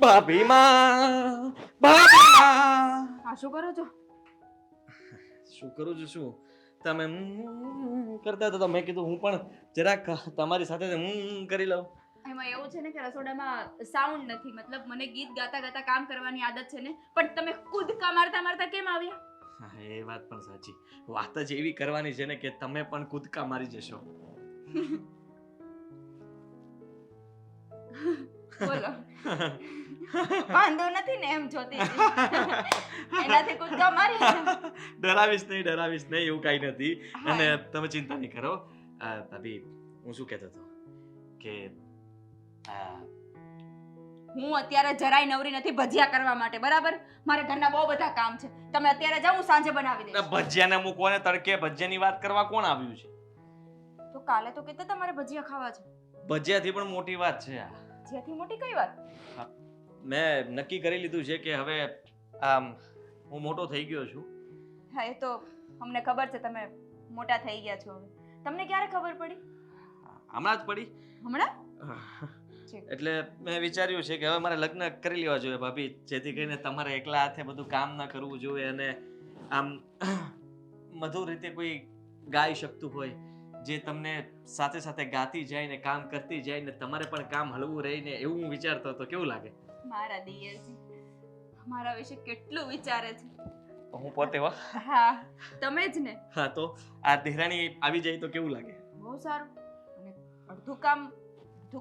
ભાભી માં, ભાભી માં. આ શું કરો છો? શું કરું છું શું? તમે કરતા હતા તો મેં કીધું હું પણ જરાક તમારી સાથે કરી લઉં. એમાં એવું છે ને કે રસોડામાં સાઉન્ડ નથી, મતલબ મને ગીત ગાતા ગાતા કામ કરવાની આદત છે ને, પણ તમે કૂદકા મારતા મારતા કેમ આવ્યા? હા, એ વાત પણ સાચી. વાત જ એવી કરવાની છે ને કે તમે પણ કૂદકા મારી જશો. બોલો. વાંધો નથી ને એમ જોતી હતી. એનાથી કૂદકા મારી. ડરાવીશ નહીં એવું કાંઈ નથી. હા. અને તમે ચિંતા નહીં કરો. ભાભી, હું શું કહેતો હતો કે હું અત્યારે જરાય નવરી નથી ભજીયા કરવા માટે, બરાબર? મારે ઘરના બહુ બધા કામ છે. તમે અત્યારે જાઓ, હું સાંજે બનાવી દઈશ. ભજીયાને મૂકો ને તડકે ભજીયાની વાત કરવા કોણ આવ્યું છે? તો કાલે તો કહેતા તમારે ભજીયા ખાવા છે. ભજીયાથી પણ મોટી વાત છે આ. જેથી મોટી કઈ વાત? મેં નક્કી કરી લીધું છે કે હવે હું મોટો થઈ ગયો છું. હા, એ તો અમને ખબર છે તમે મોટા થઈ ગયા છો. હવે તમને ક્યારે ખબર પડી? હમણાં જ પડી. હમણાં? એટલે મેં વિચાર્યું છે કે હવે મારે લગ્ન કરી લેવા જોઈએ ભાભી, જેથી કરીને તમારે એકલા હાથે બધું કામ ના કરવું જોઈએ અને આમ મધુર રીતે કોઈ ગાઈ શકતું હોય જે તમને સાથે સાથે ગાતી જાય ને કામ કરતી જાય ને તમારે પણ કામ હળવું રહીને એવું હું વિચારતો હતો. કેવું લાગે? મારા દિયરજી મારા વિશે કેટલું વિચારે છે. હું પોતે હો. હા, તમે જ ને. હા, તો આ દેરાણી આવી જાય તો કેવું લાગે? બહુ સારું. અને અડધું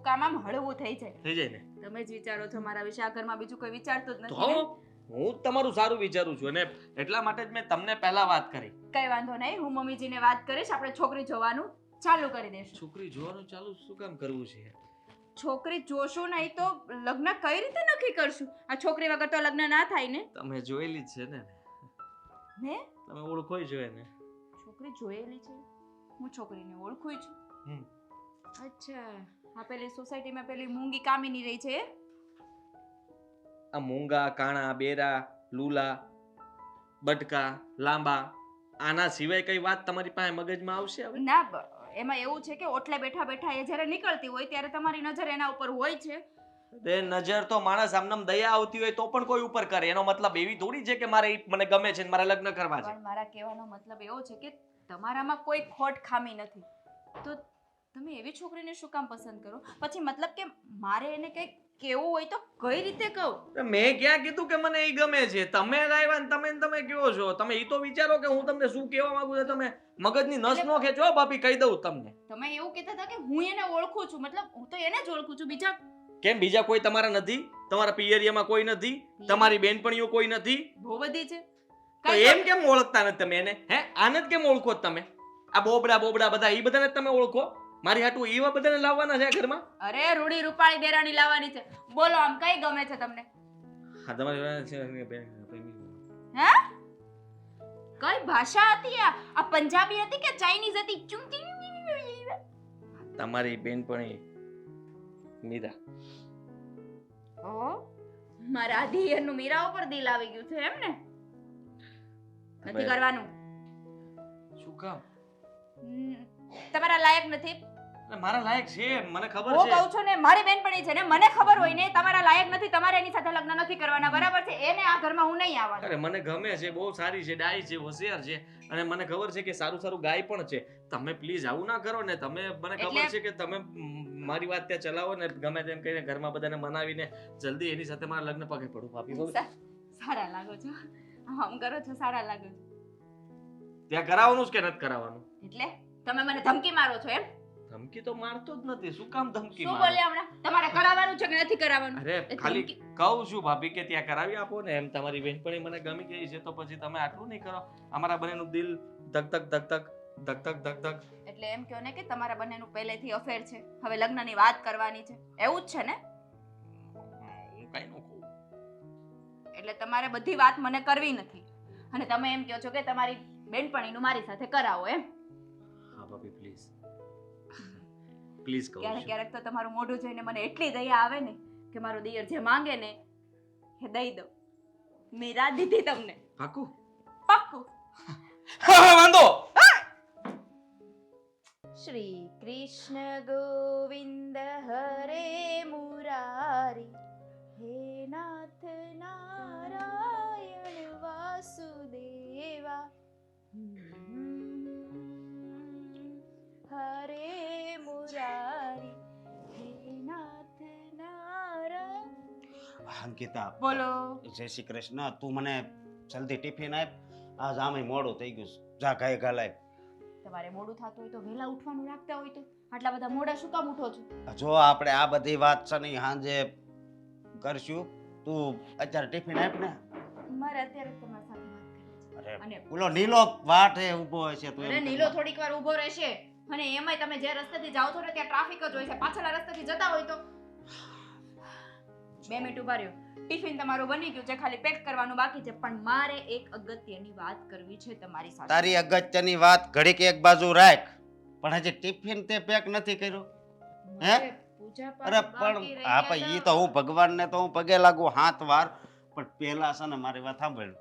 કામ આમ હળવું થઈ જાય. થઈ જાય ને? તમે જ વિચારો છો મારા વિશે, આ ઘરમાં બીજું કોઈ વિચારતું જ તો નથી ને? હું તમારું સારું વિચારું છું અને એટલા માટે જ મેં તમને પહેલા વાત કરી. કઈ વાંધો નહીં, હું મમ્મીજીને વાત કરીશ, આપણે છોકરી જોવાનું ચાલુ કરી દઈશું. છોકરી જોવાનું ચાલુ શું કામ કરવું છે? છોકરી જોશું નહીં તો લગ્ન કઈ રીતે નક્કી કરશું? આ છોકરી વગર તો લગ્ન ના થાય ને. તમે જોયેલી જ છે ને? ને તમે ઓળખોય છો એને? છોકરી જોયેલી છે, હું છોકરીને ઓળખું છું. અચ્છા, આ પેલી સોસાયટીમાં પેલી મૂંગી કામીની રહી છે એ? આ મૂંગા, કાણા, બેરા, લૂલા, બટકા, લાંબા, આના સિવાય કઈ વાત તમારી પાસે મગજમાં આવશે હવે? ના, એમાં એવું છે કે ઓટલે બેઠા બેઠા એ જ્યારે નીકળતી હોય ત્યારે તમારી નજર એના ઉપર હોય છે. તે નજર તો માણસ આમનામ દયા આવતી હોય તો પણ કોઈ ઉપર કરે. એનો મતલબ એવી થોડી છે કે મારે મને ગમે છે ને મારે લગ્ન કરવા છે. પણ મારા કહેવાનો મતલબ એવો છે કે તમારામાં કોઈ ખોટ ખામી નથી, તો તમે એવી છોકરીને શું કામ પસંદ કરો? પછી મતલબ કે મારે એને કંઈક કેવું હોય તો કઈ રીતે કહું? મેં ક્યાં કીધું કે મને એ ગમે છે? તમે લાવ્યા ને તમે કહો છો. તમે એ તો વિચારો કે હું તમને શું કહેવા માંગુ છું. તમે મગજની નસ નો ખેંચો ભાભી, કહી દઉં તમને. તમે એવું કહેતા હતા કે હું એને ઓળખું છું, મતલબ હું તો એને જ ઓળખું છું. બીજા કેમ બીજા કોઈ તમારા નથી? તમારા પિયરિયામાં કોઈ નથી? તમારી બેનપણીઓ કોઈ નથી? બહુ બધી છે. તો એમ કેમ ઓળખતા નથી તમે એને? હે, આને જ કેમ ઓળખો તમે? આ બોબડા બધા ઈ બધાને તમે ઓળખો? મારી હાટુ એવા બધાને લાવવાના છે આ ઘરમાં? અરે રૂડી રૂપાળી દેરાણી લાવવાની છે. બોલો, આમ કઈ ગમે છે તમને? હા, તમારી હે? કઈ ભાષા હતી આ? આ પંજાબી હતી કે ચાઇનીઝ હતી? તમારી બેનપણી મીરા. ઓ, મારા દિયરનું મીરા ઉપર દિલ આવી ગયું છે એમ ને? નથી કરવાનું. શું કામ? તમારા લાયક નથી. મારા લાયક છે, મને ખબર હું છે. કહું છું ને, મારી બેનપણી છે ને, મને ખબર હોય ને તમારા લાયક નથી, તમારે એની સાથે લગ્ન નથી કરવાના, બરાબર છે? એને આ ઘરમાં હું નહીં આવવા દઉં. અરે મને ગમે છે, બહુ સારી છે, ડાઈ છે, હોશિયાર છે અને મને ખબર છે કે સારું ગાય પણ છે. તમે પ્લીઝ આવું ના કરો ને. તમે મને ખબર છે કે તમે મારી વાત ત્યાં ચલાવો ને ગમે તેમ કહીને ઘરમાં બધાને મનાવીને જલ્દી એની સાથે મારા લગ્ન પગે પડું ભાભી. સારા લાગો છો, આમ કરો છો, સારા લાગો છો. ત્યાં કરાવવાનું કે નથી કરાવવાનું? એટલે તમે મને ધમકી મારો છો એમ? ધમકી તો મારતો જ નથી. શું કામ ધમકી શું મારું? બોલ્યા હમણાં? તમારે કરાવવાનું છે કે નથી કરાવવાનું? અરે ખાલી કહું છું ભાભી કે ત્યાં કરાવી આપો ને. એમ તમારી બેનપણી મને ગમી ગઈ છે તો પછી તમે આટલું નહીં કરો? અમારા બંનેનું દિલ ધક ધક ધક ધક ધક ધક ધક ધક. એટલે એમ કહો ને કે તમારા બંનેનું પહેલેથી અફેર છે, હવે લગ્નની વાત કરવાની છે, એવું જ છે ને? હું કઈ નો કહું. એટલે તમારે બધી વાત મને કરવી નથી અને તમે એમ કહો છો કે તમારી બેનપણીનું મારી સાથે કરાવો એમ? હા ભાભી, પ્લીઝ પ્લીઝ કહું ક્યારેક છું. ક્યારેક તો તમારું મોઢું જોઈને મને એટલી દયા આવે ને કે મારો દિયર જે માંગે ને એ દઈ દઉં. મીરા દીધી તમને. પાકું? પાક્કું. હા, વાંધો. શ્રી કૃષ્ણ ગોવિંદ હરે મુરારી હે નાથ નારાયણ વાસુદેવા હરે મુરારી હે નાથ નારાયણ. અંકિતા બોલો. જય શ્રી કૃષ્ણ. તું મને જલ્દી ટિફિન આપ. આજ આમે મોડું થઈ ગયું છે. જા ગાય ગાલાય. તમારે મોડું થતું હોય તો વહેલા ઉઠવાનું રાખતા હોય તો આટલા બધા મોડા શું કામ ઉઠો છો? જો આપણે આ બધી વાત છે ને સાંજે કરશું. તું અત્યારે ટિફિન આપ ને. મારે અત્યારે તમારી સાથે વાત કરવી છે. અરે અને ઓલો નીલો વાટે ઊભો હશે તો અરે નીલો થોડીક વાર ઊભો રહેશે અને એમાંય તમે જે રસ્તેથી જાઓ છો ને ત્યાં ટ્રાફિક જ હોય છે. પાછળના રસ્તેથી જતા હોય તો 2 મિનિટ ઉભા રહ્યો. ટિફિન તમારું બની ગયું છે, ખાલી પેક કરવાનું બાકી છે. પણ મારે એક અગત્યની વાત કરવી છે તમારી સાથે. તારી અગત્યની વાત ઘડીક એક બાજુ રાખ. પણ હજી ટિફિન તે પેક નથી કર્યું. હે? મારે પૂજા પાઠ અરે બાકી પણ રહી હા ગયા પણ ઈ હતા. તો હું ભગવાનને તો હું પગે લાગુ 7 વાર. પણ પહેલા છે ને મારી વાત સાંભળ.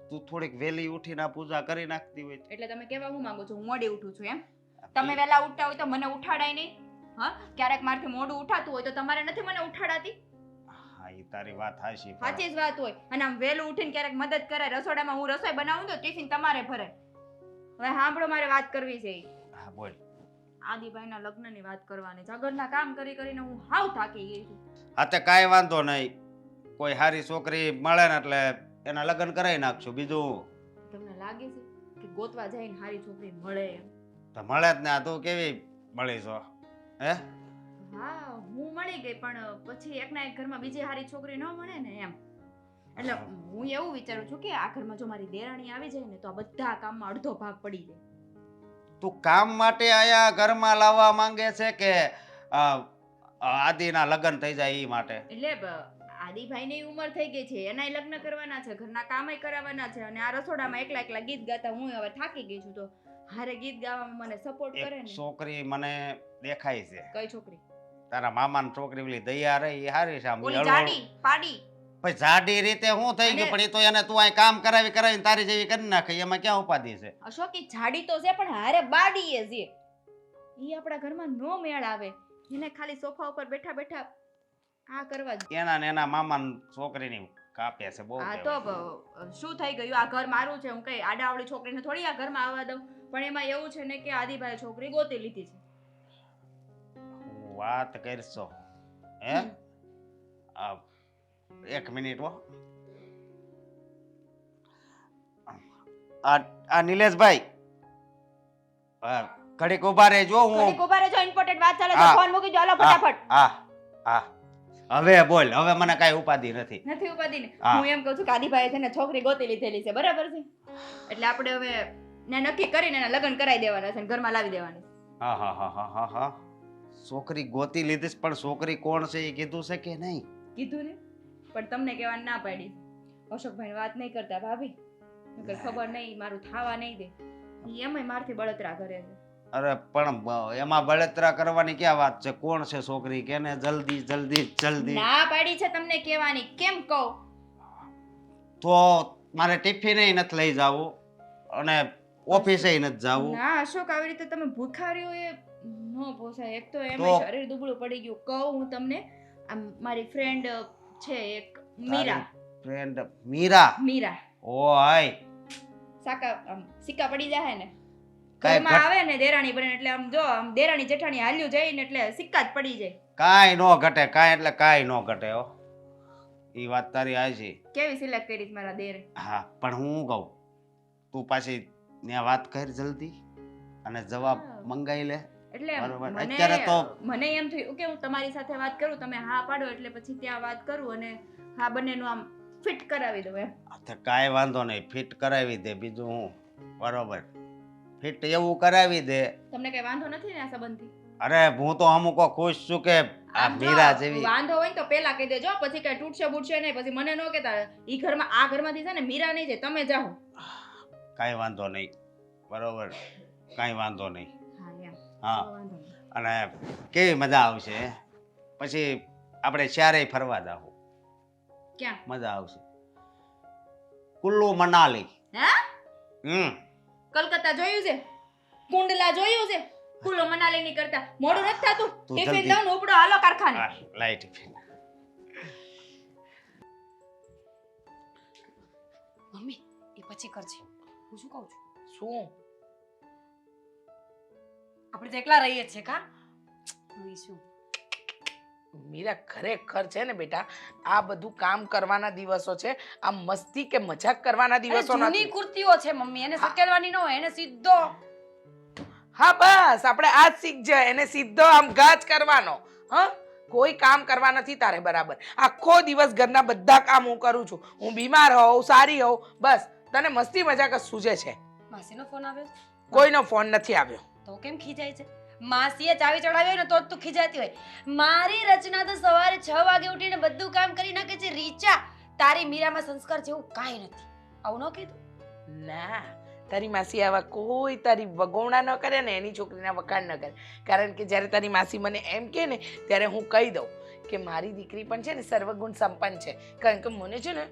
તું થોડીક વહેલી ઉઠીને આ પૂજા કરી નાખતી હોય. એટલે તમે કેવા હું માંગો છો? હું મોડી ઉઠું છું એમ? તમે વહેલા ઉઠતા હોય તો મને ઉઠાડાય નહીં? હા, ક્યારેક મારથી મોડું ઉઠાતું હોય તો તમારે નથી મને ઉઠાડાતી? હા ઈ તારી વાત હાચી. સાચી જ વાત હોય. અને આમ વહેલું ઉઠીને ક્યારેક મદદ કરે રસોડામાં, હું રસોઈ બનાવું તો ટિફિન તમારે ભરાય. હવે સાંભળો, મારે વાત કરવી છે. હા બોલ. આદિભાઈના લગ્નની વાત કરવાની છે. ઘરના કામ કરી કરીને હું હાવ થાકી ગઈ છું. હા તે કાંઈ વાંધો નહીં. કોઈ સારી છોકરી મળે ને એટલે એના લગ્ન કરાવી નાખશું. બીજું તમને લાગે છે કે ગોતવા જઈને હારી છોકરી મળે એમ? તો મળે જ ને. આ તું કેવી મળી છો? હે? હા, હું મળી ગઈ પણ પછી એકના એક ઘરમાં બીજી હારી છોકરી ન મળે ને એમ. એટલે હું એવું વિચારું છું કે આ ઘરમાં જો મારી દેરાણી આવી જાય ને તો આ બધા કામમાં અડધો ભાગ પડી જાય. તું કામ માટે આયા ઘરમાં લાવવા માંગે છે કે આદિના લગ્ન થઈ જાય ઈ માટે? એટલે આદિભાઈની ઉંમર થઈ ગઈ છે, એનાય લગ્ન કરવાના છે, ઘરના કામય કરાવવાના છે અને આ રસોડામાં એકલા એકલા ગીત ગાતા હું હવે થાકી ગઈ છું. તો હારે ગીત ગાવામાં મને સપોર્ટ કરે એક ને. છોકરી મને દેખાય છે. કઈ છોકરી? તારા મામાની છોકરી ઓલી દયા રહી ઈ હારી છે. આમ ઓલી હળવું- જાડી પાડી. પછી જાડી રીતે શું થઈ ગયું? અને- પણ ઈ તો એને તું અહીં કામ કરાવીને તારી જેવી કરી નાખે. એમાં ક્યાં ઉપાધિ છે? અશોકી જાડી તો છે પણ હારે બાડી એ છે. ઈ આપણા ઘરમાં નો મેળ આવે. એને ખાલી સોફા ઉપર બેઠા બેઠા આ કરવા જ. એના ને એના મામાની છોકરીની કાપે છે બહુ. આ તો શું થઈ ગયું? આ ઘર મારું છે, હું કઈ આડાવડી છોકરીને થોડી આ ઘરમાં આવવા દઉં? પણ એમાં એવું છે ને કે આદિભાઈ છોકરી ગોતી લીધી છે. હું વાત કરશો હે? આ 1 મિનિટ હો. આ નિલેશભાઈ ઘડીક ઉભા રહેજો. હું ઘડીક ઉભા રહેજો, ઇમ્પોર્ટન્ટ વાત ચાલે છે. હા. ફોન મૂકી દો, હાલો ફટાફટ. હા હવે બોલ. હવે મને કાંઈ ઉપાધિ નથી. નથી ઉપાધી ને? હા. હું એમ કહું છું કે આદિભાઈ છે ને છોકરી ગોતી લીધેલી છે, બરાબર છે? એટલે આપણે હવે ને નક્કી કરીને એના લગ્ન કરાવી દેવાના છે અને ઘરમાં લાવી દેવાની. હા. છોકરી ગોતી લીધી છે, પણ છોકરી કોણ છે એ કીધું છે કે નહીં? કીધું ને, પણ તમને કહેવાની ના પાડી. અશોકભાઈ વાત નહીં કરતા ભાભી, નકર ખબર નહીં મારું થાવા નહીં દે. ઈ એમાંય મારથી બળતરા કરે છે. અરે પણ એમાં બળતરા કરવાની ક્યાં વાત છે? કોણ છે છોકરી? કેને જલ્દી ના પાડી છે તમને કહેવાની. કેમ કહું? તો મારે ટિફિને નથી લઈ જાવું અને ઓફિસે નથી જાવું. ના અશોક, આવી રીતે તમે ભૂખા રહ્યો એ નો પોસાય. એક તો એમ તો- શરીર દુબળું પડી ગયું. કહું હું તમને, આમ મારી ફ્રેન્ડ છે એક મીરા. ફ્રેન્ડ મીરા? ઓ હાય. સિક્કા પડી જાય ને કાંઈ ઘરમાં આવે ને દેરાણી બને એટલે આમ જો આમ દેરાણી જેઠાણી હાલ્યું જાય ને એટલે સિક્કા જ પડી જાય. કાંઈ નો ઘટે. કાંઈ એટલે કાંઈ નો ઘટે હો. ઈ વાત તારી હાચી. કેવી સિલેક્ટ કરી છે મારા દેરે. હા પણ હું કહું, તું પાછી ત્યાં વાત કર જલ્દી અને જવાબ હા. મંગાઈ લે. એટલે બરોબર. મને અત્યારે તો- મને એમ થયું કે હું તમારી સાથે વાત કરું, તમે હા પાડો એટલે પછી ત્યાં વાત કરું અને હા બંનેનું આમ ફિટ કરાવી દઉં એમ. તો કાંઈ વાંધો નહીં. ફિટ કરાવી દે. બીજું હું બરોબર ફિટ એવું કરાવી દે. તમને કઈ વાંધો નથી ને આ સંબંધથી? અરે હું તો અમુકો ખુશ છું કે આ આમ જો, મીરા જેવી. વાંધો હોય ને તો પેલા કહી દેજો, પછી કઈ તૂટશે બૂટશે નહીં. પછી મને ન કહેતા ઈ ઘરમાં આ ઘરમાંથી છે ને મીરા નહીં જાય, તમે જાઓ. કાંઈ વાંધો નહીં. બરોબર કાંઈ વાંધો નહીં. હા એમ. હા વાંધો નહીં. અને કેવી મજા આવશે પછી આપણે ચારેય ફરવા જાવું. ક્યાં? મજા આવશે. કુલ્લુ મનાલી. હે? કલકત્તા જોયું છે? કુંડલા જોયું છે? કુલ્લો મનાલી ની કરતા મોડું નથી થતું? તું ટિફિન જલ્દી. દઉં ને ઉપડો હાલો કારખાને. લાઈ ટિફિન. મમ્મી એ પછી કરજે. હું શું કહું છું, શું? આપણે તો એકલા રહીએ છીએ કા? હું શું મીરા, ખરેખર છે ને બેટા, આ બધું કામ કરવાના દિવસો છે, આ મસ્તી કે મજાક કરવાના દિવસો જૂની નથી. કુર્તીઓ છે મમ્મી, એને સકેલવાની ન હોય, એને સીધો. હા બસ, આપણે આ જ શીખ જાય, એને સીધો આમ ગાજ કરવાનો. હા, કોઈ કામ કરવા નથી તારે બરાબર. આખો દિવસ ઘરના બધા કામ હું કરું છું. હું બીમાર હોઉં, સારી હોઉં, બસ તને મસ્તી મજાક જ સૂઝે છે. માસીનો ફોન આવ્યો છે? કોઈનો ફોન નથી આવ્યો. તો કેમ ખીજાય છે? માસીએ ચાવી ચડાવી હોય ને તો જ તું ખીજાતી હોય. મારી રચના તો સવારે 6 વાગે ઉઠીને બધું કામ કરી નાખે છે. રીચા, તારી મીરામાં સંસ્કાર જેવું કાંઈ નથી. આવું ન કીધું? ના, તારી માસી આવા કોઈ તારી વગોવણા ન કરે ને એની છોકરીના વખાણ ન કરે. કારણ કે જ્યારે તારી માસી મને એમ કહે ને ત્યારે હું કહી દઉં કે મારી દીકરી પણ છે ને સર્વગુણ સંપન્ન છે. કારણ કે મને છે ને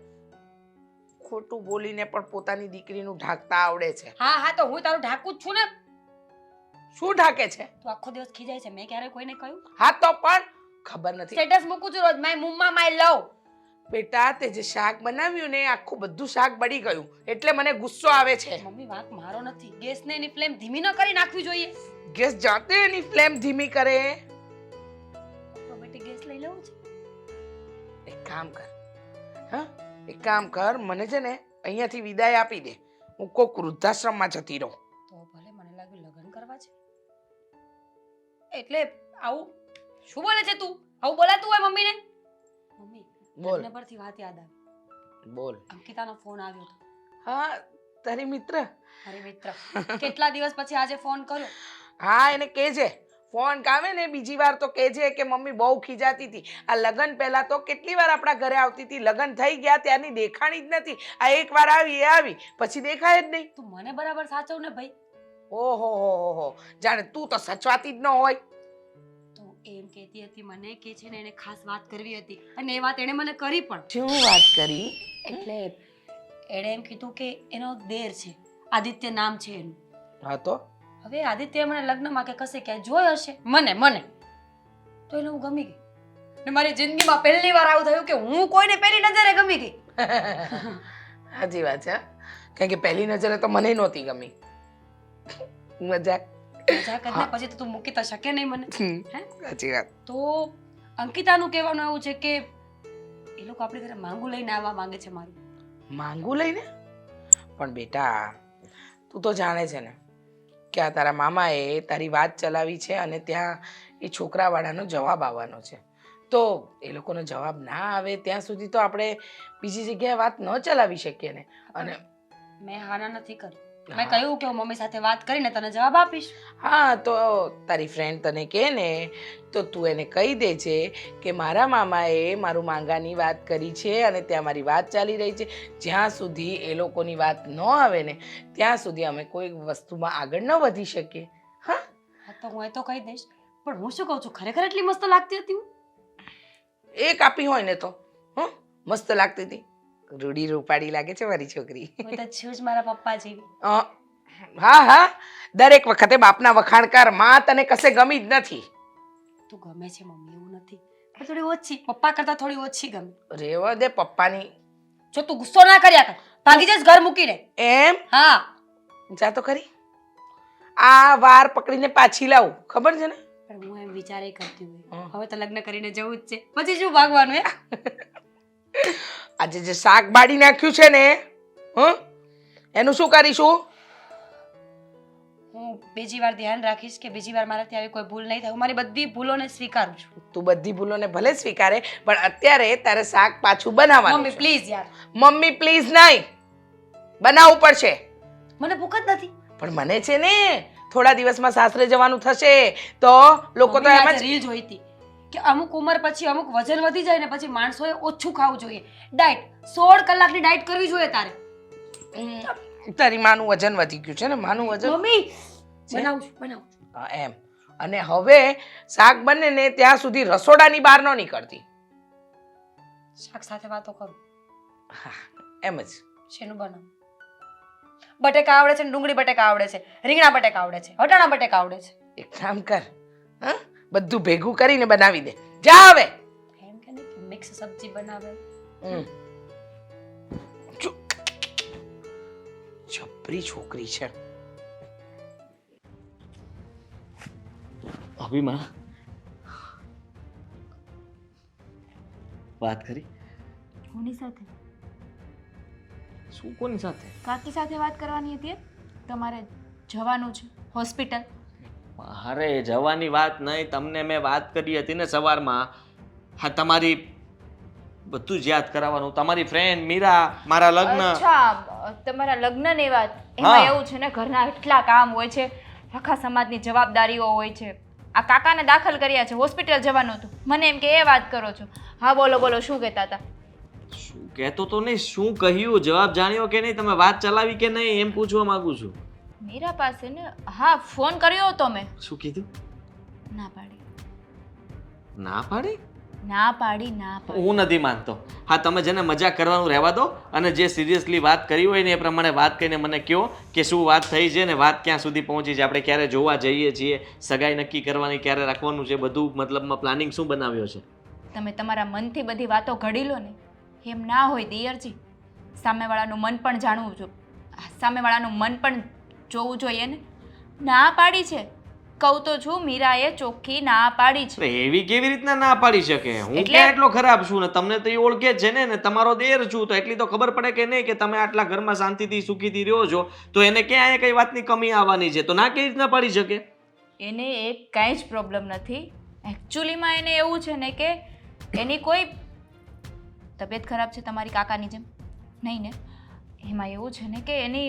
ખોટું બોલીને પણ પોતાની દીકરીનું ઢાંકતા આવડે છે. હા તો હું તારું ઢાકું જ છું ને. શું ઢાકે છે? તું આખો દિવસ ખીજાય છે, મેં ક્યારે કોઈને કહ્યું? હા તો પણ ખબર નથી. સ્ટેટસ મૂકું છું રોજ, માય મુમ્મા માય લવ. બેટા, તે જે શાક બનાવ્યું ને આખું બધું શાક બળી ગયું એટલે મને ગુસ્સો આવે છે. મમ્મી વાંક મારો નથી, ગેસને એની ફ્લેમ ધીમી ન કરી નાખવી જોઈએ. ગેસ જાતે એની ફ્લેમ ધીમી કરે. ઓટોમેટિક ગેસ લઈ લેવું છે. એક કામ કર, હા એક કામ કર, મને છે ને અહીંયાથી વિદાય આપી દે. હું કોક વૃદ્ધાશ્રમમાં જતી રહું. તો ભલે, મને લાગ્યું લગ્ન કરવા છે. એટલે આવું શું બોલે છે તું? આવું બોલાતું હોય મમ્મીને? મમ્મી, બોલ. લગ્ન પરથી વાત યાદ આવી. બોલ. અંકિતાનો ફોન આવ્યો હતો. હા, તારી મિત્ર. મારી મિત્ર કેટલા દિવસ પછી આજે ફોન કર્યો. હા, એને કહેજે ફોન કાવે ને બીજી વાર તો કહેજે કે મમ્મી બહુ ખીજાતી હતી. આ લગ્ન પહેલા તો કેટલી વાર આપણા ઘરે આવતી હતી, લગ્ન થઈ ગયા ત્યારની દેખાણી જ નથી. આ એક વાર આવી એ આવી, પછી દેખાય જ નહીં. તું મને બરાબર સાચવ ને ભાઈ. ઓહો હો હો, જાણે તું તો સચવાતી જ ન હોય. તું એમ કહેતી હતી મને કે છે ને એને ખાસ વાત કરવી હતી, અને એ વાત એણે મને કરી પણ. શું વાત કરી? એટલે એણે એમ કીધું કે એનો દેર છે, આદિત્ય નામ છે એનું. હા તો હવે આદિત્ય મને લગ્નમાં કે કશે ક્યાંય જોઈ હશે મને તો એને હું ગમી ગઈ. ને મારી જિંદગીમાં પહેલી વાર આવું થયું કે હું કોઈને પહેલી નજરે ગમી ગઈ. સાચી વાત છે. કારણ કે પહેલી નજરે તો મને નહોતી ગમી. મજાક. મજાક જ ને, પછી તો તું મૂકી તો શકે નહીં મને. હે? સાચી વાત. તો અંકિતાનું કહેવાનું એવું છે કે એ લોકો આપણી ઘરે માંગુ લઈને આવવા માંગે છે મારું. માંગુ લઈને? પણ બેટા, તું તો જાણે છે ને કે આ તારા મામાએ તારી વાત ચલાવી છે અને ત્યાં એ છોકરાવાળાનો જવાબ આવવાનો છે. તો એ લોકોનો જવાબ ના આવે ત્યાં સુધી તો આપણે બીજી જગ્યાએ વાત ન ચલાવી શકીએ ને. અને મેં હાના નથી કરી. મેં કહ્યું કે હું મમ્મી સાથે વાત કરીને તને જવાબ આપીશ. હા, તો તારી ફ્રેન્ડ તને કહે ને તો તું એને કહી દે છે કે મારા મામાએ મારું માંગાની વાત કરી છે અને ત્યાં મારી વાત ચાલી રહી છે. જ્યાં સુધી એ લોકોની વાત ન આવે ને ત્યાં સુધી અમે કોઈ વસ્તુમાં આગળ ન વધી શકીએ. હા તો હું એ તો કહી દઈશ, પણ હું શું કહું છું, ખરેખર એટલી મસ્ત લાગતી હતી હું? એક આપી હોય ને તો મસ્ત લાગતી હતી. રૂડી રૂપાડી લાગે છે મારી છોકરી. હું તો છું જ મારા પપ્પા જેવી. હા, દરેક વખતે બાપના વખાણ કર. માં તને કશે ગમી જ નથી. તું ગમે છે મમ્મી, એવું નથી, પણ થોડી ઓછી, પપ્પા કરતા થોડી ઓછી ગમે. રેવા દે પપ્પાની. જો તું ગુસ્સો ના કર્યા કર, ભાગી જઈશ ઘર મૂકીને. એમ? હા, જા તો ખરી. આ વાર પકડીને પાછી લાવું, ખબર છે ને? પણ હું એમ વિચારે કરતી હોય હવે તો લગ્ન કરીને જવું જ છે, પછી શું ભાગવાનું? આજે જે શાક બાળી નાખ્યું છે ને એનું શું કરીશું? હું બીજી વાર ધ્યાન રાખીશ કે બીજી વાર મારાથી આવી કોઈ ભૂલ નહીં થાય. હું મારી બધી ભૂલોને સ્વીકારું છું. તું બધી ભૂલોને ભલે સ્વીકારે, પણ અત્યારે તારે શાક પાછું બનાવવાનું મમ્મી છે. પ્લીઝ યાર. મમ્મી પ્લીઝ નહીં, બનાવવું પડશે. મને ભૂખ જ નથી. પણ મને છે ને થોડા દિવસમાં સાસરે જવાનું થશે તો લોકો તો એમ જ રીલ જોઈ હતી કે અમુક ઉંમર પછી અમુક વજન વધી જાય ને પછી માણસોએ ઓછું ખાવું જોઈએ. ડાયટ 16 કલાકની ડાયટ કરવી જોઈએ તારે. તારી માનું વજન વધી ગયું છે ને, માનું વજન. મમ્મી બનાવું છું. હા, એમ. અને હવે શાક બને ને ત્યાં સુધી રસોડાની બહાર ન નીકળતી. શાક સાથે વાતો કરું. હા, એમ જ. શેનું બનાવું? બટેકા આવડે છે ને ડુંગળી બટેકા આવડે છે, રીંગણા બટેકા આવડે છે, વટાણા બટેકા આવડે છે. એક કામ કર, બધું ભેગું કરીને બનાવી દે. જા હવે. એમ કે નહીં કે મિક્સ સબ્જી બનાવે. છપરી છોકરી છે. ભાભી માં વાત કરી કોની સાથે? શું કોની સાથે? કાકી સાથે વાત કરવાની હતી. તમારે જવાનું છે હોસ્પિટલ. અરે જવાની વાત નહીં, તમને મેં વાત કરી હતી ને સવારમાં. હા, તમારી બધું જ યાદ કરાવવાનું. તમારી ફ્રેન્ડ મીરા, મારા લગ્ન. અચ્છા, તમારા લગ્નની વાત. એમાં હા. એવું છે ને, ઘરના એટલા કામ હોય છે, આખા સમાજની જવાબદારીઓ હોય છે. આ કાકાને દાખલ કર્યા છે, હોસ્પિટલ જવાનું હતું. મને એમ કે એ વાત કરો છો. હા બોલો બોલો, શું કહેતા હતા? શું કહેતો તો નહીં, શું કહ્યું, જવાબ જાણ્યો કે નહીં, તમે વાત ચલાવી કે નહીં, એમ પૂછવા માંગુ છું. મીરા પાસે ને, હા ફોન કર્યો હતો મેં. શું કીધું? ના પાડી. ના પાડી? ના પાડી, ના પાડી. હું નથી માનતો. હા, તમે જેને મજાક કરવાનું રહેવા દો અને જે સિરિયસલી વાત કરી હોય ને એ પ્રમાણે વાત કરીને મને કહો કે શું વાત થઈ છે ને વાત ક્યાં સુધી પહોંચી છે, આપણે ક્યારે જોવા જઈએ છીએ, સગાઈ નક્કી કરવાની ક્યારે રાખવાનું છે, બધું મતલબમાં પ્લાનિંગ શું બનાવ્યો છે? તમે તમારા મનથી બધી વાતો ઘડી લો ને, એમ ના હોય દિયરજી. સામેવાળાનું મન પણ જાણવું જોઈએ, સામેવાળાનું મન પણ જોવું જોઈએ ને. ના પાડી છે, કહું તો છું, મીરાએ ચોખ્ખી ના પાડી છે. અરે એવી કેવી રીતના ના પાડી શકે? હું એટલે- ક્યાં એટલો ખરાબ છું ને તમને તો એ ઓળખે જ છે ને તમારો દેર છું, તો એટલી તો ખબર પડે કે નહીં કે તમે આટલા ઘરમાં શાંતિથી સુખીથી રહ્યો છો, તો એને ક્યાં અહીંયા કઈ વાતની કમી આવવાની છે? તો ના કેવી રીતના પાડી શકે? એને એક કાંઈ જ પ્રોબ્લેમ નથી. એકચ્યુઅલીમાં એને એવું છે ને કે એની કોઈ તબિયત ખરાબ છે તમારી કાકાની જેમ નહીં ને. એમાં એવું છે ને કે એની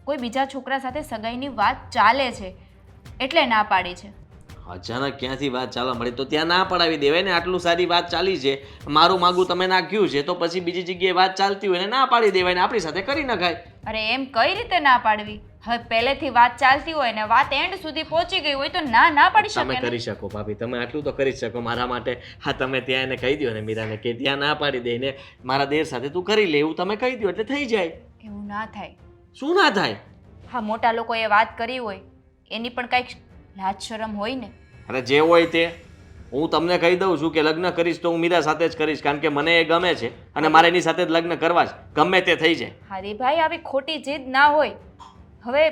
કોઈ બીજા છોકરા સાથે સગાઈની વાત ચાલે છે, એટલે ના પાડી છે. અચાનક ક્યાંથી વાત ચાલવા મળી? તો ત્યાં ના પડાવી દેવાય ને. આટલું સારી વાત ચાલી છે, મારું માગું તમે નાખ્યું છે, તો પછી બીજી જગ્યાએ વાત ચાલતી હોય ને ના પાડી દેવાય ને આપણી સાથે કરી નખાય. અરે એમ કઈ રીતે ના પાડવી? હવે પહેલેથી વાત ચાલતી હોય ને વાત એન્ડ સુધી પહોંચી ગઈ હોય તો ના પાડી તમે શકે ને. કરી શકો ભાભી, તમે આટલું તો કરી જ શકો મારા માટે. હા, તમે ત્યાં એને કહી દો ને મીરાને કે ત્યાં ના પાડી દે ને મારા દેર સાથે તું કરી લે, એવું તમે કહી દો એટલે થઈ જાય. એવું ના થાય. શું ના થાય? હા, મોટા લોકોએ વાત કરી હોય એની પણ કંઈક લાજ શરમ હોય ને. અરે જે હોય તે, હું તમને કહી દઉં છું કે લગ્ન કરીશ તો હું મીરા સાથે જ કરીશ, કારણ કે મને એ ગમે છે અને મારે એની સાથે જ લગ્ન કરવા જ, ગમે તે થઈ જાય. હરીભાઈ, આવી ખોટી જીદ ના હોય. હવે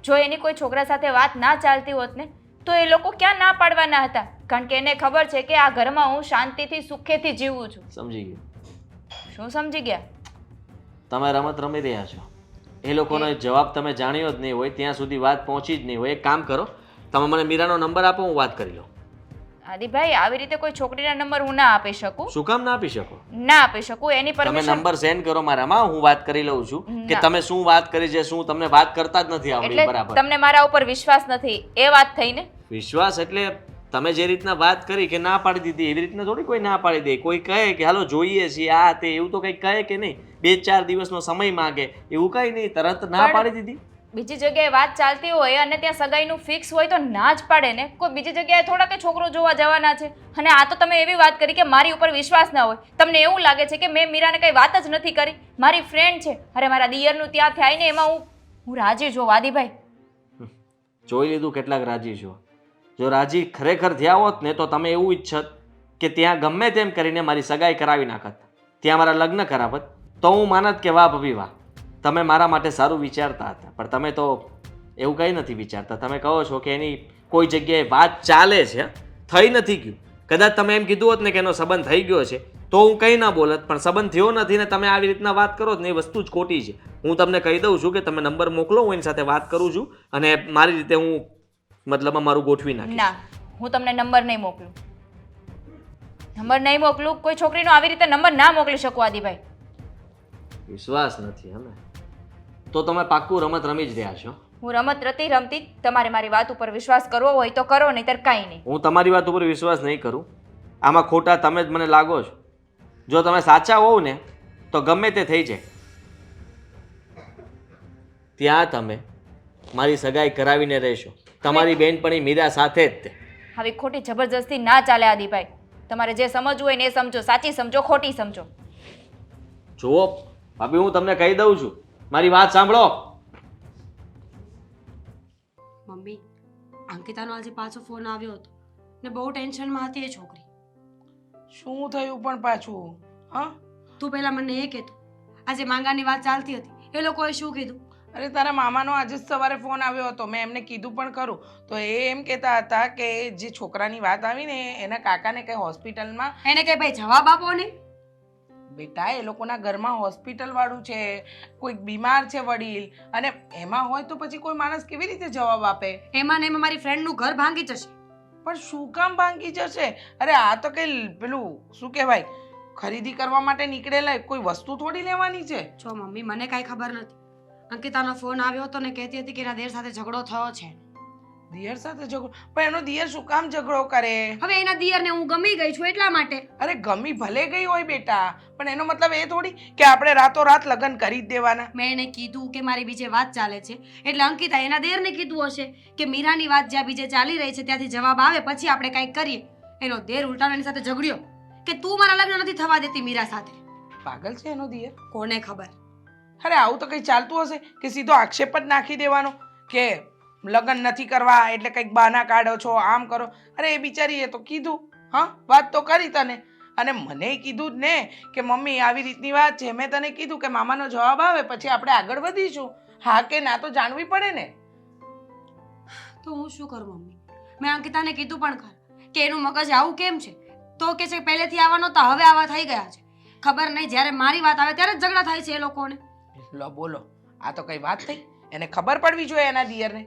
જો એની કોઈ છોકરા સાથે વાત ના ચાલતી હોત ને તો એ લોકો ક્યાં ના પાડવાના હતા? કારણ કે એને ખબર છે કે આ ઘરમાં હું શાંતિથી સુખેથી જીવું છું. સમજી ગયું? શું સમજી ગયા? તમે રમત રમી રહ્યા છો. એ લોકોનો જવાબ તમે જાણ્યો જ નહીં હોય, ત્યાં સુધી વાત પહોંચી જ નહીં હોય. એક કામ કરો, તમે મને મીરાનો નંબર આપો, હું વાત કરી લઉં. આદિભાઈ, આવી રીતે કોઈ છોકરીના નંબર હું ના આપી શકું. શું કામ ના આપી શકો? ના આપી શકું. એની તમે પરમિશન. નંબર સેન્ડ કરો મારામાં, હું વાત કરી લઉં છું કે ના. તમે શું વાત કરી છે, શું તમને વાત કરતા જ નથી આવડી. એટલે બરાબર. તમને મારા ઉપર વિશ્વાસ નથી એ વાત થઈ ને. વિશ્વાસ એટલે તમે જે રીતના વાત કરી કે ના પાડી દીધી, એવી રીતના થોડી કોઈ ના પાડી દે. કોઈ કહે કે હાલો જોઈએ છીએ આ તે, એવું તો કંઈક કહે કે નહીં? 2-4 દિવસનો સમય માંગે, એવું કંઈ નહીં, તરત ના પણ- પાડી દીધી. બીજી જગ્યાએ વાત ચાલતી હોય અને ત્યાં સગાઈનું ફિક્સ હોય તો ના જ પાડે ને. કોઈ બીજી જગ્યાએ થોડા કે છોકરો જોવા જવાના છે. અને આ તો તમે એવી વાત કરી કે મારી ઉપર વિશ્વાસ ના હોય. તમને એવું લાગે છે કે મેં મીરાને કઈ વાત જ નથી કરી, મારી ફ્રેન્ડ છે. અરે મારા દિયરનું ત્યાં થાય ને એમાં હું રાજી છું વાદીભાઈ. જોઈ લીધું કેટલાક રાજી છો. જો રાજી ખરેખર થયા હોત ને તો તમે એવું ઈચ્છત કે ત્યાં ગમે તેમ કરીને મારી સગાઈ કરાવી નાખત, ત્યાં મારા લગ્ન કરાવત, તો હું માનત કે વાહ ભભી વાહ, તમે મારા માટે સારું વિચારતા હતા. પણ તમે તો એવું કંઈ નથી વિચારતા. તમે કહો છો કે એની કોઈ જગ્યાએ વાત ચાલે છે, થઈ નથી ગયું. કદાચ તમે એમ કીધું હોત ને કે એનો સંબંધ થઈ ગયો છે તો હું કંઈ ના બોલત, પણ સંબંધ થયો નથી ને તમે આવી રીતના વાત કરો ને એ વસ્તુ જ ખોટી છે. હું તમને કહી દઉં છું કે તમે નંબર મોકલો, હું એની સાથે વાત કરું છું અને મારી રીતે હું મતલબમાં મારું ગોઠવી નાખીશ. ના, હું તમને નંબર નહીં મોકલું. નંબર નહીં મોકલું. કોઈ છોકરીનો આવી રીતે નંબર ના મોકલી શકું આદિભાઈ. વિશ્વાસ નથી અમે તો તમે પાક્કું રમત રમી જ રહ્યા છો. હું રમત રતી રમતી તમારે મારી વાત ઉપર વિશ્વાસ કરવો હોય તો કરો, નહીંતર કાંઈ નહીં. હું તમારી વાત ઉપર વિશ્વાસ નહીં કરું. આમાં ખોટા તમે જ મને લાગો છો. જો તમે સાચા હોવ ને તો ગમે તે થઈ જાય, ત્યાં તમે મારી સગાઈ કરાવીને રહેશો, તમારી બેનપણી મીરા સાથે જ તે. આવી ખોટી જબરજસ્તી ના ચાલે આદિભાઈ. તમારે જે સમજવું હોય ને એ સમજો, સાચી સમજો, ખોટી સમજો. જુઓ ભાભી, હું તમને કહી દઉં છું, મારી વાત સાંભળો. મમ્મી, અંકિતાનો આજે પાછો ફોન આવ્યો હતો ને બહુ ટેન્શનમાં હતી એ છોકરી. શું થયું પણ પાછું? હા, તું પહેલા મને એ કહેતો, આજે માંગાની વાત ચાલતી હતી, એ લોકોએ શું કીધું? અરે તારા મામાનો આજે જ સવારે ફોન આવ્યો હતો, મેં એમને કીધું પણ ખરું. તો એ એમ કહેતા હતા કે જે છોકરાની વાત આવી ને એના કાકાને કઈ હોસ્પિટલમાં. એને કઈ ભાઈ જવાબ આપો ને. બેટા એ લોકોના ઘરમાં હોસ્પિટલ વાળું છે, કોઈક બીમાર છે વડીલ, અને એમાં હોય તો પછી કોઈ માણસ કેવી રીતે જવાબ આપે? એમાં ને એમાં મારી ફ્રેન્ડનું ઘર ભાંગી જશે. પણ શું કામ ભાંગી જશે? અરે આ તો કઈ પેલું શું કહેવાય, ખરીદી કરવા માટે નીકળેલા કોઈ વસ્તુ થોડી લેવાની છે. જો મમ્મી મને કાંઈ ખબર નથી. અંકિતાનો ફોન આવ્યો હતો ને કહેતી હતી કે એના દેર સાથે ઝઘડો થયો છે. દિયર સાથે ઝઘડો? પણ એનો દિયર શું કામ ઝઘડો કરે? હવે એના દિયરને હું ગમી ગઈ છું એટલા માટે. અરે ગમી ભલે ગઈ હોય બેટા, પણ એનો મતલબ એ થોડી કે આપણે રાતોરાત લગ્ન કરી જ દેવાના. મેં એને કીધું કે મારી બીજે વાત ચાલે છે, એટલે અંકિતા એના દેરને કીધું હશે કે મીરાની વાત જ્યાં બીજે ચાલી રહી છે ત્યાંથી જવાબ આવે પછી આપણે કંઈક કરીએ. એનો દેર ઉલટાનો એની સાથે ઝઘડ્યો કે તું મારા લગ્ન નથી થવા દેતી મીરા સાથે. પાગલ છે એનો દિયર? કોને ખબર. અરે આવું તો કઈ ચાલતું હશે કે સીધો આક્ષેપ જ નાખી દેવાનો કે લગ્ન નથી કરવા એટલે કંઈક બહાના કાઢો છો, આમ કરો. અરે એ બિચારીએ તો કીધું, હા વાત તો કરી તને, અને મને કીધું જ ને કે મમ્મી આવી રીતની વાત છે. મેં તને કીધું કે મામાનો જવાબ આવે પછી આપણે આગળ વધીશું. હા કે ના તો જાણવી પડે ને. તો હું શું કરું મમ્મી? મેં અંકિતાને કીધું પણ ખરું કે એનું મગજ આવું કેમ છે, તો કે છે પહેલેથી આવા નહોતા હવે આવા થઈ ગયા છે. ખબર નહીં જ્યારે મારી વાત આવે ત્યારે જ ઝઘડા થાય છે એ લોકોને. લો બોલો, આ તો કઈ વાત થઈ? એને ખબર પડવી જોઈએ એના દિયરને.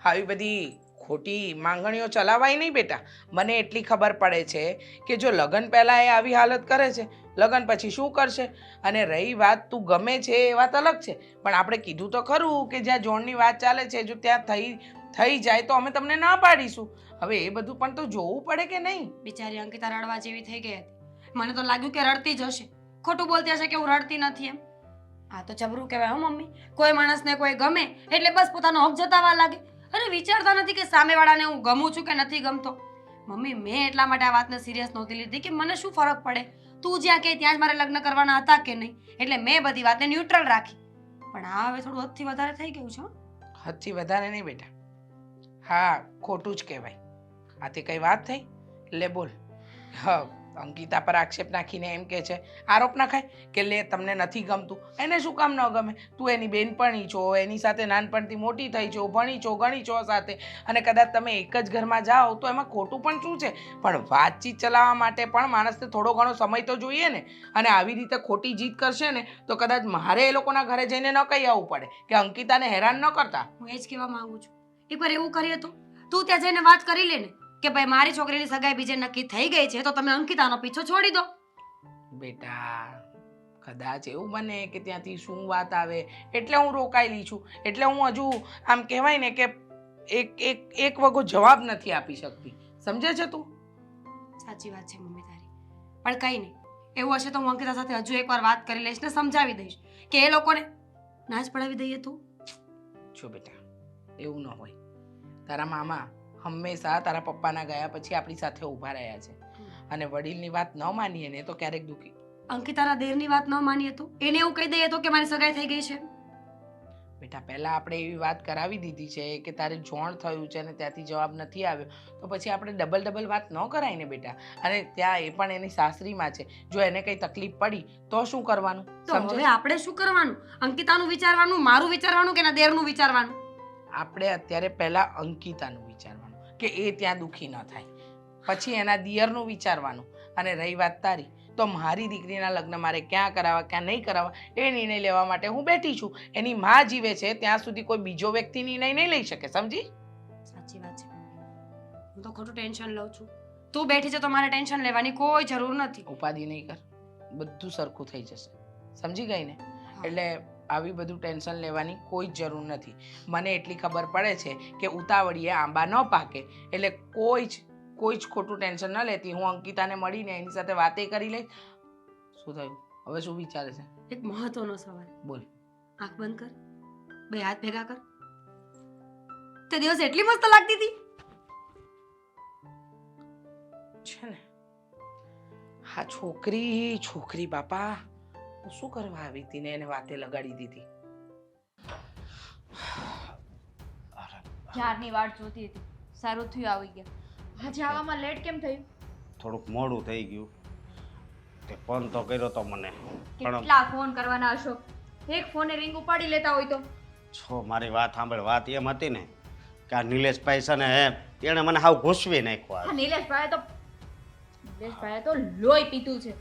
આવી બધી ખોટી માંગણીઓ ચલાવાય નહીં બેટા. મને એટલી ખબર પડે છે કે જો લગ્ન પહેલા એ આવી હાલત કરે છે, લગ્ન પછી શું કરશે? અને રહી વાત તું ગમે છે એ વાત અલગ છે, પણ આપણે કીધું તો ખરું કે જ્યાં જોણની વાત ચાલે છે જો ત્યાં થઈ જાય તો અમે તમને ના પાડીશું. હવે એ બધું પણ તો જોવું પડે કે નહીં? બિચારી અંકિતા રડવા જેવી થઈ ગઈ હતી. મને તો લાગ્યું કે રડતી જ હશે, ખોટું બોલતી હશે કે હું રડતી નથી એમ. આ તો જબરું કહેવાય હો મમ્મી. કોઈ માણસને કોઈ ગમે એટલે બસ પોતાનો હક જતાવા લાગે. અરે વિચારતા નથી કે સામેવાળાને હું ગમું છું કે નથી ગમતો. મમ્મી મેં એટલા માટે આ વાતને સિરિયસ નહોતી લીધી કે મને શું ફરક પડે, તું જ્યાં કહે ત્યાં જ મારે લગ્ન કરવાના હતા કે નહીં, એટલે મેં બધી વાતને ન્યુટ્રલ રાખી. પણ આ હવે થોડું હદથી વધારે થઈ ગયું છે હો. હદથી વધારે નહીં બેટા, હા ખોટું જ કહેવાય. આથી કઈ વાત થઈ? લે બોલ. હા અંકિતા પર આક્ષેપ નાખીને એમ કે છે, આરોપ નખાય કે લે તમને નથી ગમતું. એને શું કામ ન ગમે? તું એની બેનપણી છો, એની સાથે નાનપણથી મોટી થઈ છો, ભણી છો ગણી છો સાથે, અને કદાચ તમે એક જ ઘરમાં જાઓ તો એમાં ખોટું પણ શું છે? પણ વાતચીત ચલાવવા માટે પણ માણસને થોડો ઘણો સમય તો જોઈએ ને. અને આવી રીતે ખોટી જીત કરશે ને તો કદાચ મારે એ લોકોના ઘરે જઈને ન કહી આવવું પડે કે અંકિતાને હેરાન ન કરતા. હું એ જ કહેવા માંગુ છું. એકવાર એવું કરીએ તો તું ત્યાં જઈને વાત કરી લે ને કે ભાઈ મારી છોકરીની સગાઈ બીજે નક્કી થઈ ગઈ છે તો તમે અંકિતાનો પીછો છોડી દો. બેટા કદાચ એવું બને કે ત્યાંથી શું વાત આવે એટલે હું રોકાયેલી છું, એટલે હું હજુ આમ કહેવાય ને કે એક વગો જવાબ નથી આપી શકતી. સમજે છે તું? સાચી વાત છે મમ્મી તારી, પણ કઈ નહીં, એવું હશે તો હું અંકિતા સાથે હજુ એકવાર વાત કરી લઈશ ને સમજાવી દઈશ કે એ લોકોને ના જ પડાવી દઈએ તું. જો બેટા એવું ન હોય. તારા મામા હંમેશા તારા પપ્પાના ગયા પછી આપણી સાથે ઊભા રહ્યા છે, અને વડીલની વાત ન માનીએ ને તો ક્યારેક દુખી. અંકિતાના દેરની વાત ન માનીએ તો એને એવું કહી દઈએ તો કે મારી સગાઈ થઈ ગઈ છે. બેટા પહેલા આપણે એવી વાત કરાવી દીધી છે કે તારે જોણ થયું છે અને ત્યાંથી જવાબ નથી આવ્યો, તો પછી આપણે ડબલ વાત ન કરાય ને બેટા. અને ત્યાં એ પણ એની સાસરીમાં છે, જો એને કઈ તકલીફ પડી તો શું કરવાનું? તો હવે આપણે શું કરવાનું? અંકિતાનું વિચારવાનું, મારું વિચારવાનું કે એના દેરનું વિચારવાનું? આપણે અત્યારે પહેલા અંકિતાનું વિચારવાનું કે એ ત્યાં દુખી ન થાય, પછી એના દિયરનું વિચારવાનું. અને રહી વાત તારી, તો મારી દીકરીના લગ્ન મારે ક્યાં કરાવવા ક્યાં નહીં કરાવવા એ નિર્ણય લેવા માટે હું બેઠી છું. એની માં જીવે છે ત્યાં સુધી કોઈ બીજો વ્યક્તિ નિર્ણય નહીં લઈ શકે. સમજી? સાચી વાત છે. હું તો ખોટું ટેન્શન લઉં છું. તું બેઠી છે તો મારે ટેન્શન લેવાની કોઈ જરૂર નથી. ઉપાધિ નહીં કર, બધું સરખું થઈ જશે. સમજી ગઈ ને? એટલે આવી બધું ટેન્શન લેવાની કોઈ જ જરૂર નથી. મને એટલી ખબર પડે છે કે ઉતાવળીએ આંબા ન પાકે, એટલે કોઈ જ ખોટું ટેન્શન ન લેતી. હું અંકિતાને મળીને એની સાથે વાતે કરી લઈશ. શું થયું? હવે શું વિચારે છે? એક મહત્વનો સવાલ. બોલ. આંખ બંધ કર, બે હાથ ભેગા કર. તે દિવસ એટલી મસ્ત લાગતી હતી છે ને હા છોકરી બાપા શું કરવા આવી હતી ને એને વાતે લગાડી દીધી. ક્યારની વાટ જોતી હતી, સારું થયું આવી ગયા. આજે આવવામાં લેટ કેમ થયું? થોડુંક મોડું થઈ ગયું. તે ફોન તો કર્યો તો મને, પણ કેટલા ફોન કરવાના અશોક? એક ફોને રિંગ ઉપાડી લેતા હોય તો છો મારી વાત સાંભળ. વાત એમ હતી ને કે આ નિલેશભાઈ છે ને એણે મને હાવ ઘૂસવી નાખ્યો હા આજ. નિલેશભાઈએ તો લોહી પીધું છે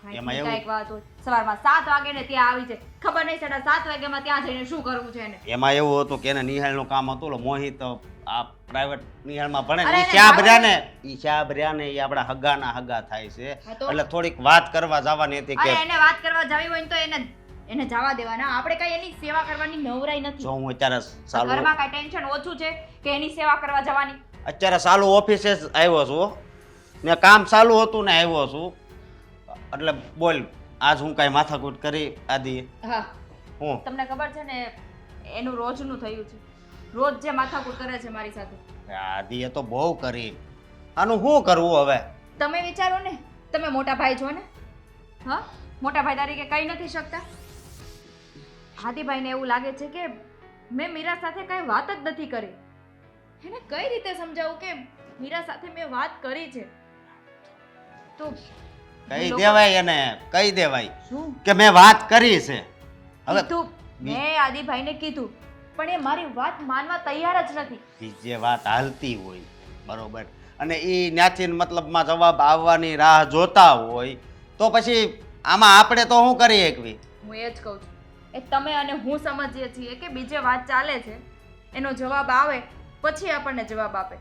કાંઈક એમાં ને એવું- કાંઈક વાત હોય સવારમાં 7 વાગે ને ત્યાં આવી છે ખબર નહીં 7:30 વાગ્યામાં ત્યાં જઈને શું કરવું છે એને એમાં એવું હતું કે એને નિહાળનું કામ હતું એટલે મોહિત આ પ્રાઇવેટ નિહાળમાં ભણે અરે ને એને શ્યાબ જાવું રહ્યા ને ઈ શ્યાબ રહ્યા ને એ આપણા હગાના હગા થાય છે. હા તો? એટલે થોડીક વાત કરવા જવાની હતી અરે કે એને વાત કરવા જાવી હોય ને તો એને જવા દેવાના આપણે કઈ એની સેવા કરવાની નવરાઈ નથી જો હું અત્યારે સાલું ઘરમાં કઈ ટેન્શન ઓછું છે કે એની સેવા કરવા જવાની અત્યારે સાલું ઓફિસે જ આવ્યો છું ને કામ ચાલુ હતું ને આવ્યો છું એટલે બોલ આજ હું કાંઈ માથાકૂટ કરી આદિ હા હું તમને ખબર છે ને એનું રોજનું થયું છે રોજ જે માથાકૂટ કરે છે મારી સાથે આદિએ તો બહુ કરી આનું શું કરવું હવે? તમે વિચારો ને તમે મોટા ભાઈ છો ને હા મોટા ભાઈ તરીકે કઈ નથી શકતા હાદીભાઈને એવું લાગે છે કે મેં મીરા સાથે કઈ વાત જ નથી કરી એને કઈ રીતે સમજાવું કે મીરા સાથે મેં વાત કરી છે તો કહી લોકો- દેવાય એને કહી દેવાય શું કે મેં વાત કરી છે. હવે કીધું મેં આદિભાઈને કીધું પણ એ મારી વાત માનવા તૈયાર જ નથી બીજે વાત હાલતી હોય બરોબર અને એ ન્યાથી મતલબમાં જવાબ આવવાની રાહ જોતા હોય તો પછી આમાં આપણે તો શું કરી શકવી? હું એ જ કહું છું એ તમે અને હું સમજીએ છીએ કે બીજે વાત ચાલે છે એનો જવાબ આવે પછી આપણને જવાબ આપે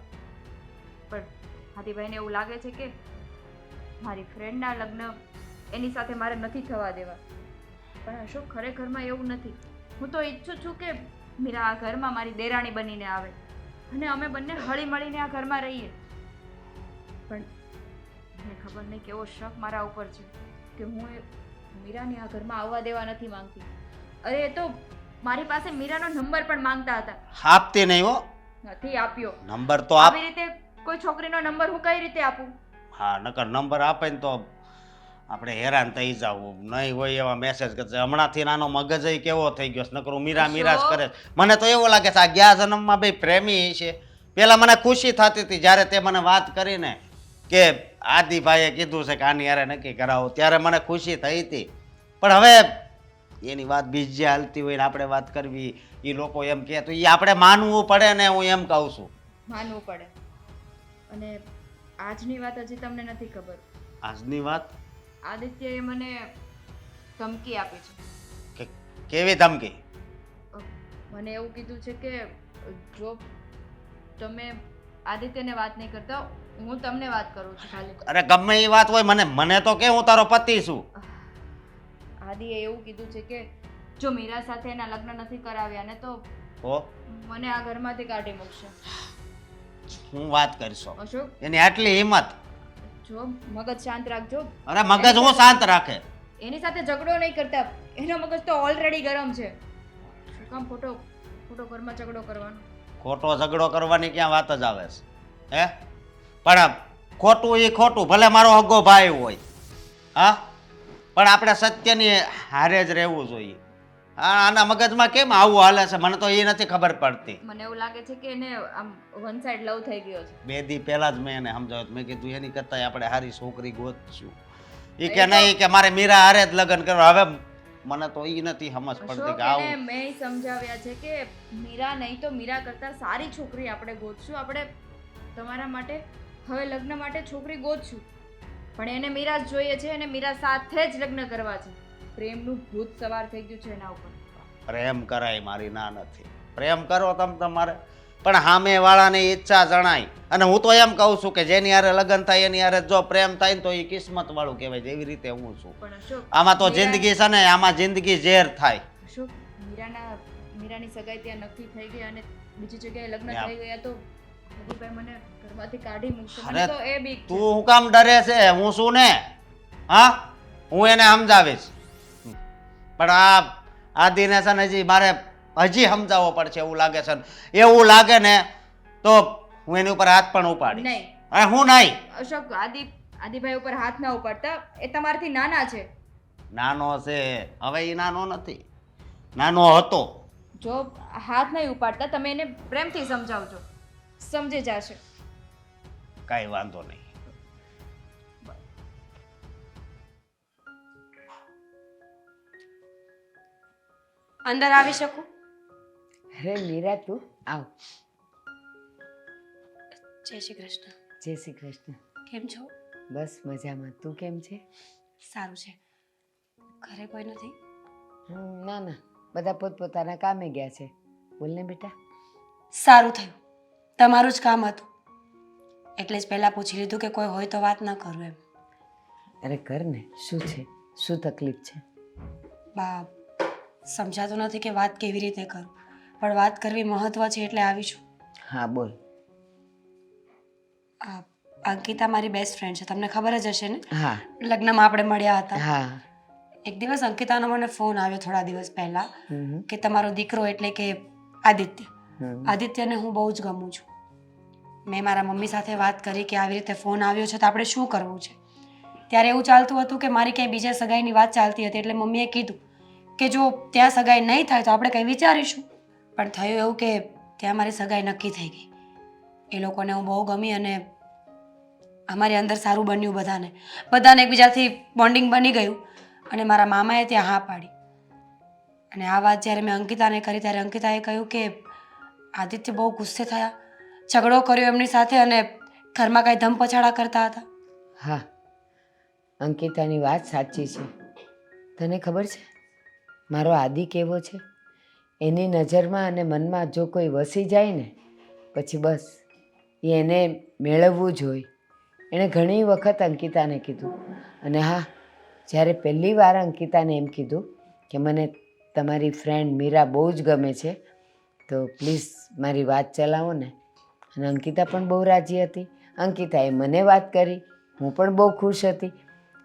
પણ હાદીભાઈને એવું લાગે છે કે મારી ફ્રેન્ડના લગ્ન એની સાથે મારે નથી થવા દેવા પણ અશોક ખરેખરમાં એવું નથી હું તો ઈચ્છું છું કે મીરા આ ઘરમાં મારી દેરાણી બનીને આવે અને અમે બંને હળી મળીને આ ઘરમાં રહીએ પણ મને ખબર નહીં કેવો શક મારા ઉપર છે કે હું મીરાને આ ઘરમાં આવવા દેવા નથી માંગતી અરે એ તો મારી પાસે મીરાનો નંબર પણ માંગતા હતા આપતી નહીં હો. નથી આપ્યો નંબર તો આપ. આવી રીતે કોઈ છોકરીનો નંબર હું કઈ રીતે આપું હા નકર નંબર આપે ને તો આપણે હેરાન થઈ જવું નહીં હોય એવા મેસેજ કરશે. હમણાંથી નાનો મગજ કેવો થઈ ગયો છે. નકર હું મીરા મીરા જ કરે છે. મને તો એવું લાગે છે આ ગયા જન્મમાં બે પ્રેમી છે. પેલા મને ખુશી થતી હતી જ્યારે તે મને વાત કરીને કે આદિભાઈએ કીધું છે કે આની યારે નક્કી કરાવો ત્યારે મને ખુશી થઈ હતી પણ હવે એની વાત બીજી હાલતી હોય ને આપણે વાત કરવી એ લોકો એમ કહે તો એ આપણે માનવું પડે ને હું એમ કહું છું. માનવું પડે અને આજની વાત હજી તમને નથી ખબર આજની વાત આદિત્યએ મને ધમકી આપી છે કે કેવી ધમકી? મને એવું કીધું છે કે જો તમે આદિત્યને વાત નહીં કરતા હું તમને વાત કરું છું ખાલી અરે ગમે એ વાત હોય મને તો કે હું તારો પતિ છું. આદિએ એવું કીધું છે કે જો મીરા સાથે એના લગ્ન નથી કરાવ્યા ને તો તો મને આ ઘરમાંથી કાઢી મૂકશે હું વાત કરશો અશોક એની આટલી હિંમત? જો મગજ શાંત રાખજો અરે મગજ હું શાંત રાખે? એની સાથે ઝઘડો નહીં કરતા એનો મગજ તો ઓલરેડી ગરમ છે શું કામ ખોટો ખોટો ઘરમાં ઝઘડો કરવાનો ખોટો ઝઘડો કરવાની ક્યાં વાત જ આવે છે હે? પણ ખોટું એ ખોટું ભલે મારો હગો ભાઈ હોય હા પણ આપણે સત્યની હારે જ રહેવું જોઈએ. આના મગજમાં કેમ આવું હાલે છે મને તો એ નથી ખબર પડતી. મને એવું લાગે છે કે એને આમ વન સાઈડ લવ થઈ ગયો છે 2 દી પહેલા જ મેં એને સમજાવ્યું મેં કીધું એની કરતા આપણે સારી છોકરી ગોતશું. એ કે નહીં કે મારે મીરા હારે જ લગ્ન કરવા. હવે મને તો એ નથી સમજ પડતી અશોક કે એને આવું મેં સમજાવ્યા છે કે મીરા નહીં તો મીરા કરતા સારી છોકરી આપણે ગોતશું આપણે તમારા માટે હવે લગ્ન માટે છોકરી ગોતશું પણ એને મીરા જ જોઈએ છે અને મીરા સાથે જ લગ્ન કરવા છે પ્રેમનું ભૂત સવાર થઈ ગયું છે એના ઉપર પ્રેમ કરાય મારી ના નથી. પ્રેમ કરો તમારે પણ સામે વાળાની ઈચ્છા જણાય અને હું તો એમ કહું છું કે જેની હારે લગ્ન થાય એની હારે જો પ્રેમ થાય ને તો એ કિસ્મત વાળું કહેવાય. જેવી રીતે હું છું પણ અશોક આમાં તો મીરા- જિંદગી છે ને આમાં જિંદગી ઝેર થાય. અશોક મીરાની સગાઈ ત્યાં નક્કી થઈ ગઈ અને બીજી જગ્યાએ લગ્ન યા. થઈ ગયા તો હરીભાઈ મને ઘરમાંથી કાઢી મૂકશે અરે, મને તો એ બીક છે. તું હું કામ ડરે છે? હું શું ને હા હું એને સમજાવીશ પણ આ આદિને છે ને હજી મારે હજી સમજાવવો પડશે એવું લાગે છે. એવું લાગે ને તો હું એની ઉપર હાથ પણ ઉપાડીશ. નહીં અરે હું નહીં. અશોક આદિભાઈ ઉપર હાથ ના ઉપાડતા એ તમારાથી નાના છે નાનો છે હવે એ નાનો નથી નાનો હતો. જો હાથ નહીં ઉપાડતા તમે એને પ્રેમથી સમજાવજો સમજી જશે કાંઈ વાંધો નહીં. અંદર આવી શકું? અરે મીરા તું આવ. જય શ્રી કૃષ્ણ. જય શ્રી કૃષ્ણ. કેમ છો? બસ મજામાં. તું કેમ છે? સારું છે. ઘરે કોઈ નથી? ના ના, બધા પોતપોતાના કામે ગયા છે. બોલ ને બેટા. સારું થયું, તમારું જ કામ હતું એટલે જ પહેલા પૂછી લીધું કે કોઈ હોય તો વાત ન કરું એમ. અરે કર ને, શું છે? શું તકલીફ છે? બા સમજાતું નથી કે વાત કેવી રીતે કરું, પણ વાત કરવી મહત્વ છે એટલે આવી છું. હા બોલ. આ અંકિતા મારી બેસ્ટ ફ્રેન્ડ છે, તમને ખબર જ હશે ને? હા લગ્નમાં આપણે મળ્યા હતા. હા. એક દિવસ અંકિતાનો મને ફોન આવ્યો થોડા દિવસ પહેલા હમ કે તમારો દીકરો એટલે કે આદિત્ય, હમ. આદિત્યને હું બહુ જ ગમું છું. મેં મારા મમ્મી સાથે વાત કરી કે આવી રીતે ફોન આવ્યો છે તો આપણે શું કરવું છે. ત્યારે એવું ચાલતું હતું કે મારી ક્યાંય બીજા સગાઈની વાત ચાલતી હતી એટલે મમ્મીએ કીધું કે જો ત્યાં સગાઈ નહીં થાય તો આપણે કંઈ વિચારીશું. પણ થયું એવું કે ત્યાં મારી સગાઈ નક્કી થઈ ગઈ. એ લોકોને હું બહુ ગમી અને અમારી અંદર સારું બન્યું, બધાને એકબીજાથી બોન્ડિંગ બની ગયું અને મારા મામાએ ત્યાં હા પાડી. અને આ વાત જ્યારે મેં અંકિતાને કરી ત્યારે અંકિતાએ કહ્યું કે આદિત્ય બહુ ગુસ્સે થયા, ઝઘડો કર્યો એમની સાથે અને ઘરમાં કાંઈ ધમપછાડા કરતા હતા. હા, અંકિતાની વાત સાચી છે. તને ખબર છે મારો આદિ કેવો છે? એની નજરમાં અને મનમાં જો કોઈ વસી જાય ને પછી બસ એ એને મેળવવું જ હોય. એણે ઘણી વખત અંકિતાને કીધું. અને હા, જ્યારે પહેલી વાર અંકિતાને એમ કીધું કે મને તમારી ફ્રેન્ડ મીરા બહુ જ ગમે છે તો પ્લીઝ મારી વાત ચલાવો ને. અને અંકિતા પણ બહુ રાજી હતી. અંકિતાએ મને વાત કરી, હું પણ બહુ ખુશ હતી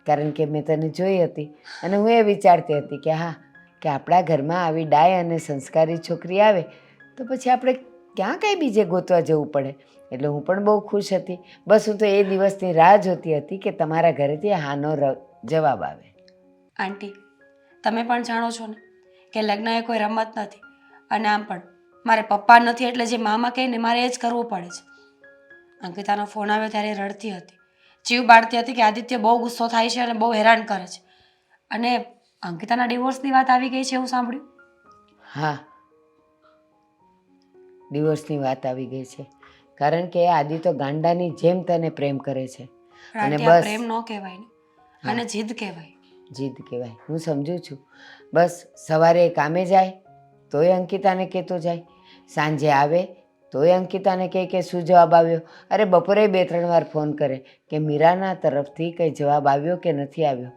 કારણ કે મેં તને જોઈ હતી અને હું એ વિચારતી હતી કે હા, કે આપણા ઘરમાં આવી ડાય અને સંસ્કારી છોકરી આવે તો પછી આપણે ક્યાં કાંઈ બીજે ગોતવા જવું પડે. એટલે હું પણ બહુ ખુશ હતી. બસ હું તો એ દિવસની રાહ જોતી હતી કે તમારા ઘરેથી હાનો જવાબ આવે. આંટી, તમે પણ જાણો છો ને કે લગ્ન એ કોઈ રમત નથી અને આમ પણ મારે પપ્પા નથી એટલે જે મામા કહે ને મારે એ જ કરવું પડે છે. અંકિતાનો ફોન આવ્યો ત્યારે રડતી હતી, જીવ બાળતી હતી કે આદિત્ય બહુ ગુસ્સો થાય છે અને બહુ હેરાન કરે છે. અને અંકિતાના ડિવોર્સની વાત આવી ગઈ છે એવું સાંભળ્યું? હા, ડિવોર્સની વાત આવી ગઈ છે કારણ કે આદિ તો ગાંડાની જેમ તને પ્રેમ કરે છે. પણ અને આંટી, આ બસ પ્રેમ ન કહેવાય ને, આને જીદ કહેવાય. જીદ કહેવાય, હું સમજુ છું. બસ સવારે એ કામે જાય તોય અંકિતાને કહેતો જાય, સાંજે આવે તોય અંકિતાને કહે કે શું જવાબ આવ્યો. અરે બપોરે 2-3 વાર ફોન કરે કે મીરાના તરફથી કંઈ જવાબ આવ્યો કે નથી આવ્યો.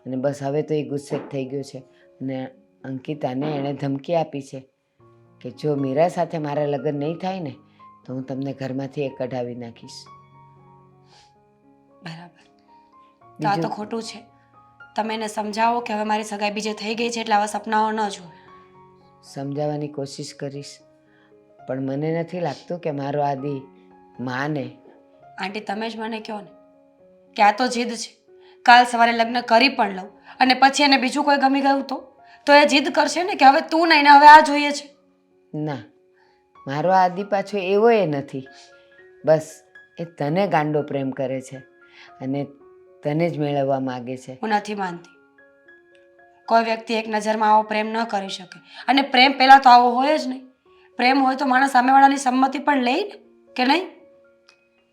અને બસ હવે તો એ ગુસ્સે થઈ ગયો છે અને અંકિતાને એણે ધમકી આપી છે કે જો મીરા સાથે મારા લગ્ન નહીં થાય ને તો હું તમને ઘરમાંથી કઢાવી નાખીશ. બરાબર. તો આ તો ખોટું છે. તમે એને સમજાવો કે હવે મારી સગાઈ બીજે થઈ ગઈ છે એટલે આવા સપનાઓ ન જુઓ. સમજાવવાની કોશિશ કરીશ પણ મને નથી લાગતું કે મારો આદિ માને. આંટી, તમે જ મને કહો ને કે આ તો જીદ છે. કાલ સવારે લગ્ન કરી પણ લઉં અને પછી એને બીજું કોઈ ગમી ગયું તો એ જીદ કરશે ને કે હવે તું નહીં ને હવે આ જોઈએ છે. ના, મારો આદિ પાછો એવો એ નથી. બસ એ તને ગાંડો પ્રેમ કરે છે અને તને જ મેળવવા માગે છે. હું નથી માનતી. કોઈ વ્યક્તિ એક નજરમાં આવો પ્રેમ ન કરી શકે અને પ્રેમ પહેલાં તો આવો હોય જ નહીં. પ્રેમ હોય તો માણસ સામેવાળાની સંમતિ પણ લે ને, કે નહીં?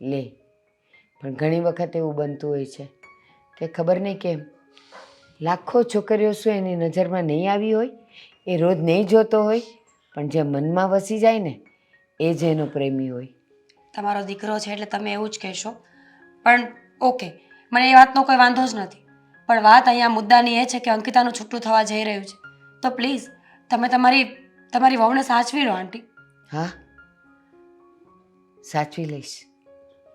લે, પણ ઘણી વખત એવું બનતું હોય છે કે ખબર નહીં કેમ લાખો છોકરીઓ શું એની નજરમાં નહીં આવી હોય, એ રોજ નહીં જોતો હોય, પણ જે મનમાં વસી જાય ને એ જ એનો પ્રેમી હોય. તમારો દીકરો છે એટલે તમે એવું જ કહેશો, પણ ઓકે, મને એ વાતનો કોઈ વાંધો જ નથી. પણ વાત અહીંયા મુદ્દાની એ છે કે અંકિતાનું છૂટું થવા જઈ રહ્યું છે તો પ્લીઝ તમે તમારી વહુને સાચવી લો આંટી. હા, સાચવી લઈશ,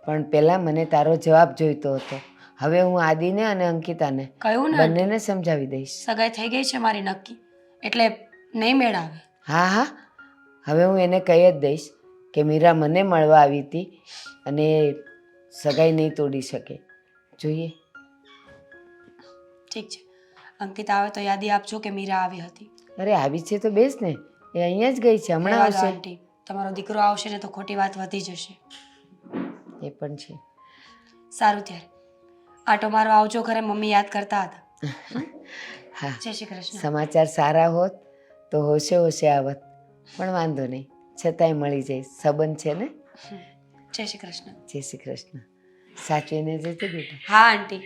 પણ પહેલાં મને તારો જવાબ જોઈતો હતો. હવે હું આદિને અને અંકિતાને કહ્યું ને આંટી, બંનેને સમજાવી દઈશ. સગાઈ થઈ ગઈ છે મારી નક્કી, એટલે નહીં મેળ આવે. હા હા, હવે હું એને કહી જ દઈશ કે મીરા મને મળવા આવી હતી અને એ સગાઈ નહીં તોડી શકે. જોઈએ. ઠીક છે, અંકિતા આવે તો યાદી આપજો કે મીરા આવી હતી. અરે આવી છે તો બેસ ને, એ અહીંયા જ ગઈ છે, હમણાં રહેવા દો આવશે. આંટી, તમારો દીકરો આવશે ને તો ખોટી વાત વધી જશે. એ પણ છે. સારું, ત્યારે આટો મારો આવજો, ઘરે મમ્મી યાદ કરતા હતા. હા, જય શ્રી કૃષ્ણ. સમાચાર સારા હોત તો હોશે હોશે આવત. પણ વાંધો નહીં, છતાંય મળી જાય. સંબંધ છે ને. જય શ્રી કૃષ્ણ. જય શ્રી કૃષ્ણ. સાચવીને જજે બેટા. હા આંટી.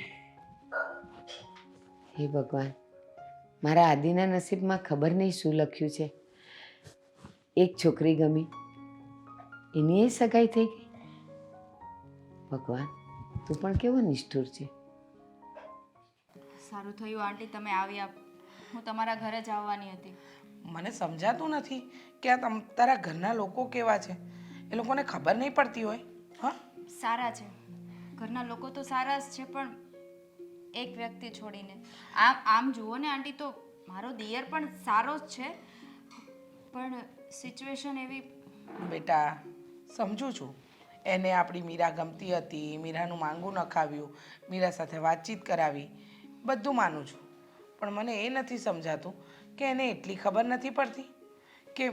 હે ભગવાન, મારા આદિના નસીબમાં ખબર નહીં શું લખ્યું છે. એક છોકરી ગમી, એની એ સગાઈ થઈ ગઈ. ભગવાન, તું પણ કેવો નિષ્ઠુર છે. સારું થયું આંટી તમે આવ્યા. હું તમારા ઘરે જ આવવાની હતી. મને સમજાતું નથી કે આ તારા ઘરના લોકો કેવા છે. એ લોકોને ખબર નહીં પડતી હોય. હા, સારા છે, ઘરના લોકો તો સારા જ છે, પણ એક વ્યક્તિ છોડીને. આમ જુઓ ને આંટી, તો મારો દિયર પણ સારો જ છે, પણ સિચ્યુએશન એવી. બેટા સમજુ છું, એને આપણી મીરા ગમતી હતી, મીરાનું માંગું નખાવ્યું, મીરા સાથે વાતચીત કરાવી, બધું માનું છું. પણ મને એ નથી સમજાતું કે એને એટલી ખબર નથી પડતી કે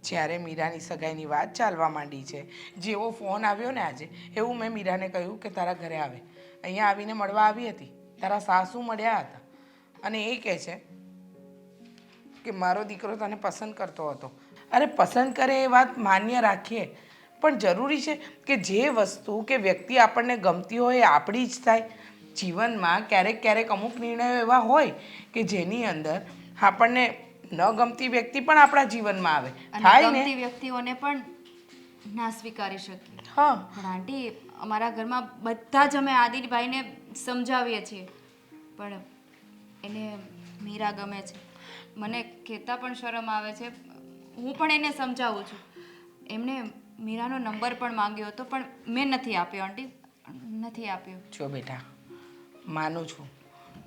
જ્યારે મીરાની સગાઈની વાત ચાલવા માંડી છે, જેવો ફોન આવ્યો ને આજે, એવું મેં મીરાને કહ્યું કે તારા ઘરે આવે. અહીંયા આવીને મળવા આવી હતી, તારા સાસુ મળ્યા હતા, અને એ કહે છે કે મારો દીકરો તને પસંદ કરતો હતો. અરે પસંદ કરે એ વાત માન્ય રાખીએ, પણ જરૂરી છે કે જે વસ્તુ કે વ્યક્તિ આપણને ગમતી હોય એ આપણી જ થાય. જીવનમાં ક્યારેક ક્યારેક અમુક નિર્ણયો એવા હોય કે જેની અંદર આપણને ન ગમતી વ્યક્તિ પણ આપણા જીવનમાં આવે. અને થાય ને. ગમતી વ્યક્તિઓને પણ ના સ્વીકારી શકીએ. હા, પણ આંટી, અમારા ઘરમાં બધા જ અમે આદિલભાઈને સમજાવીએ છીએ, પણ એને મીરા ગમે છે. મને કહેતા પણ શરમ આવે છે. હું પણ એને સમજાવું છું. એમને મીરાનો નંબર પણ માંગ્યો હતો, પણ મેં નથી આપ્યો આંટી, નથી આપ્યો. જો બેટા, માનું છું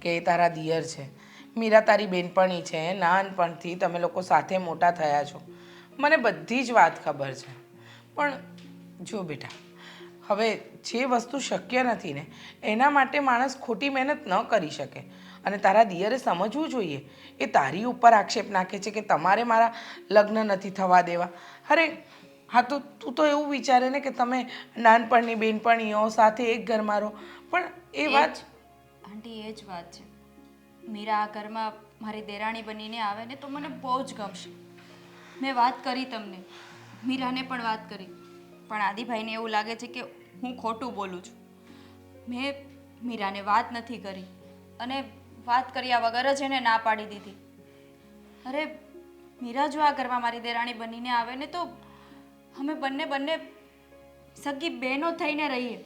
કે એ તારા દિયર છે, મીરા તારી બેનપણી છે, નાનપણથી તમે લોકો સાથે મોટા થયા છો, મને બધી જ વાત ખબર છે. પણ જો બેટા, હવે જે વસ્તુ શક્ય નથી ને એના માટે માણસ ખોટી મહેનત ન કરી શકે. અને તારા દિયરે સમજવું જોઈએ. એ તારી ઉપર આક્ષેપ નાખે છે કે તમારે મારા લગ્ન નથી થવા દેવા. અરે હા, તો તું તો એવું વિચારે ને કે તમે નાનપણની બેનપણીઓ સાથે એક ઘરમાં રહો, પણ એ વાત. આંટી, એ જ વાત છે. મીરા આ ઘરમાં મારી દેરાણી બનીને આવે ને તો મને બહુ જ ગમશે. મેં વાત કરી તમને, મીરાને પણ વાત કરી, પણ આદિભાઈને એવું લાગે છે કે હું ખોટું બોલું છું. મેં મીરાને વાત નથી કરી, અને વાત કર્યા વગર જ એને ના પાડી દીધી. અરે મીરા જો આ ઘરમાં મારી દેરાણી બનીને આવે ને તો અમે બંને સગી બહેનો થઈને રહીએ.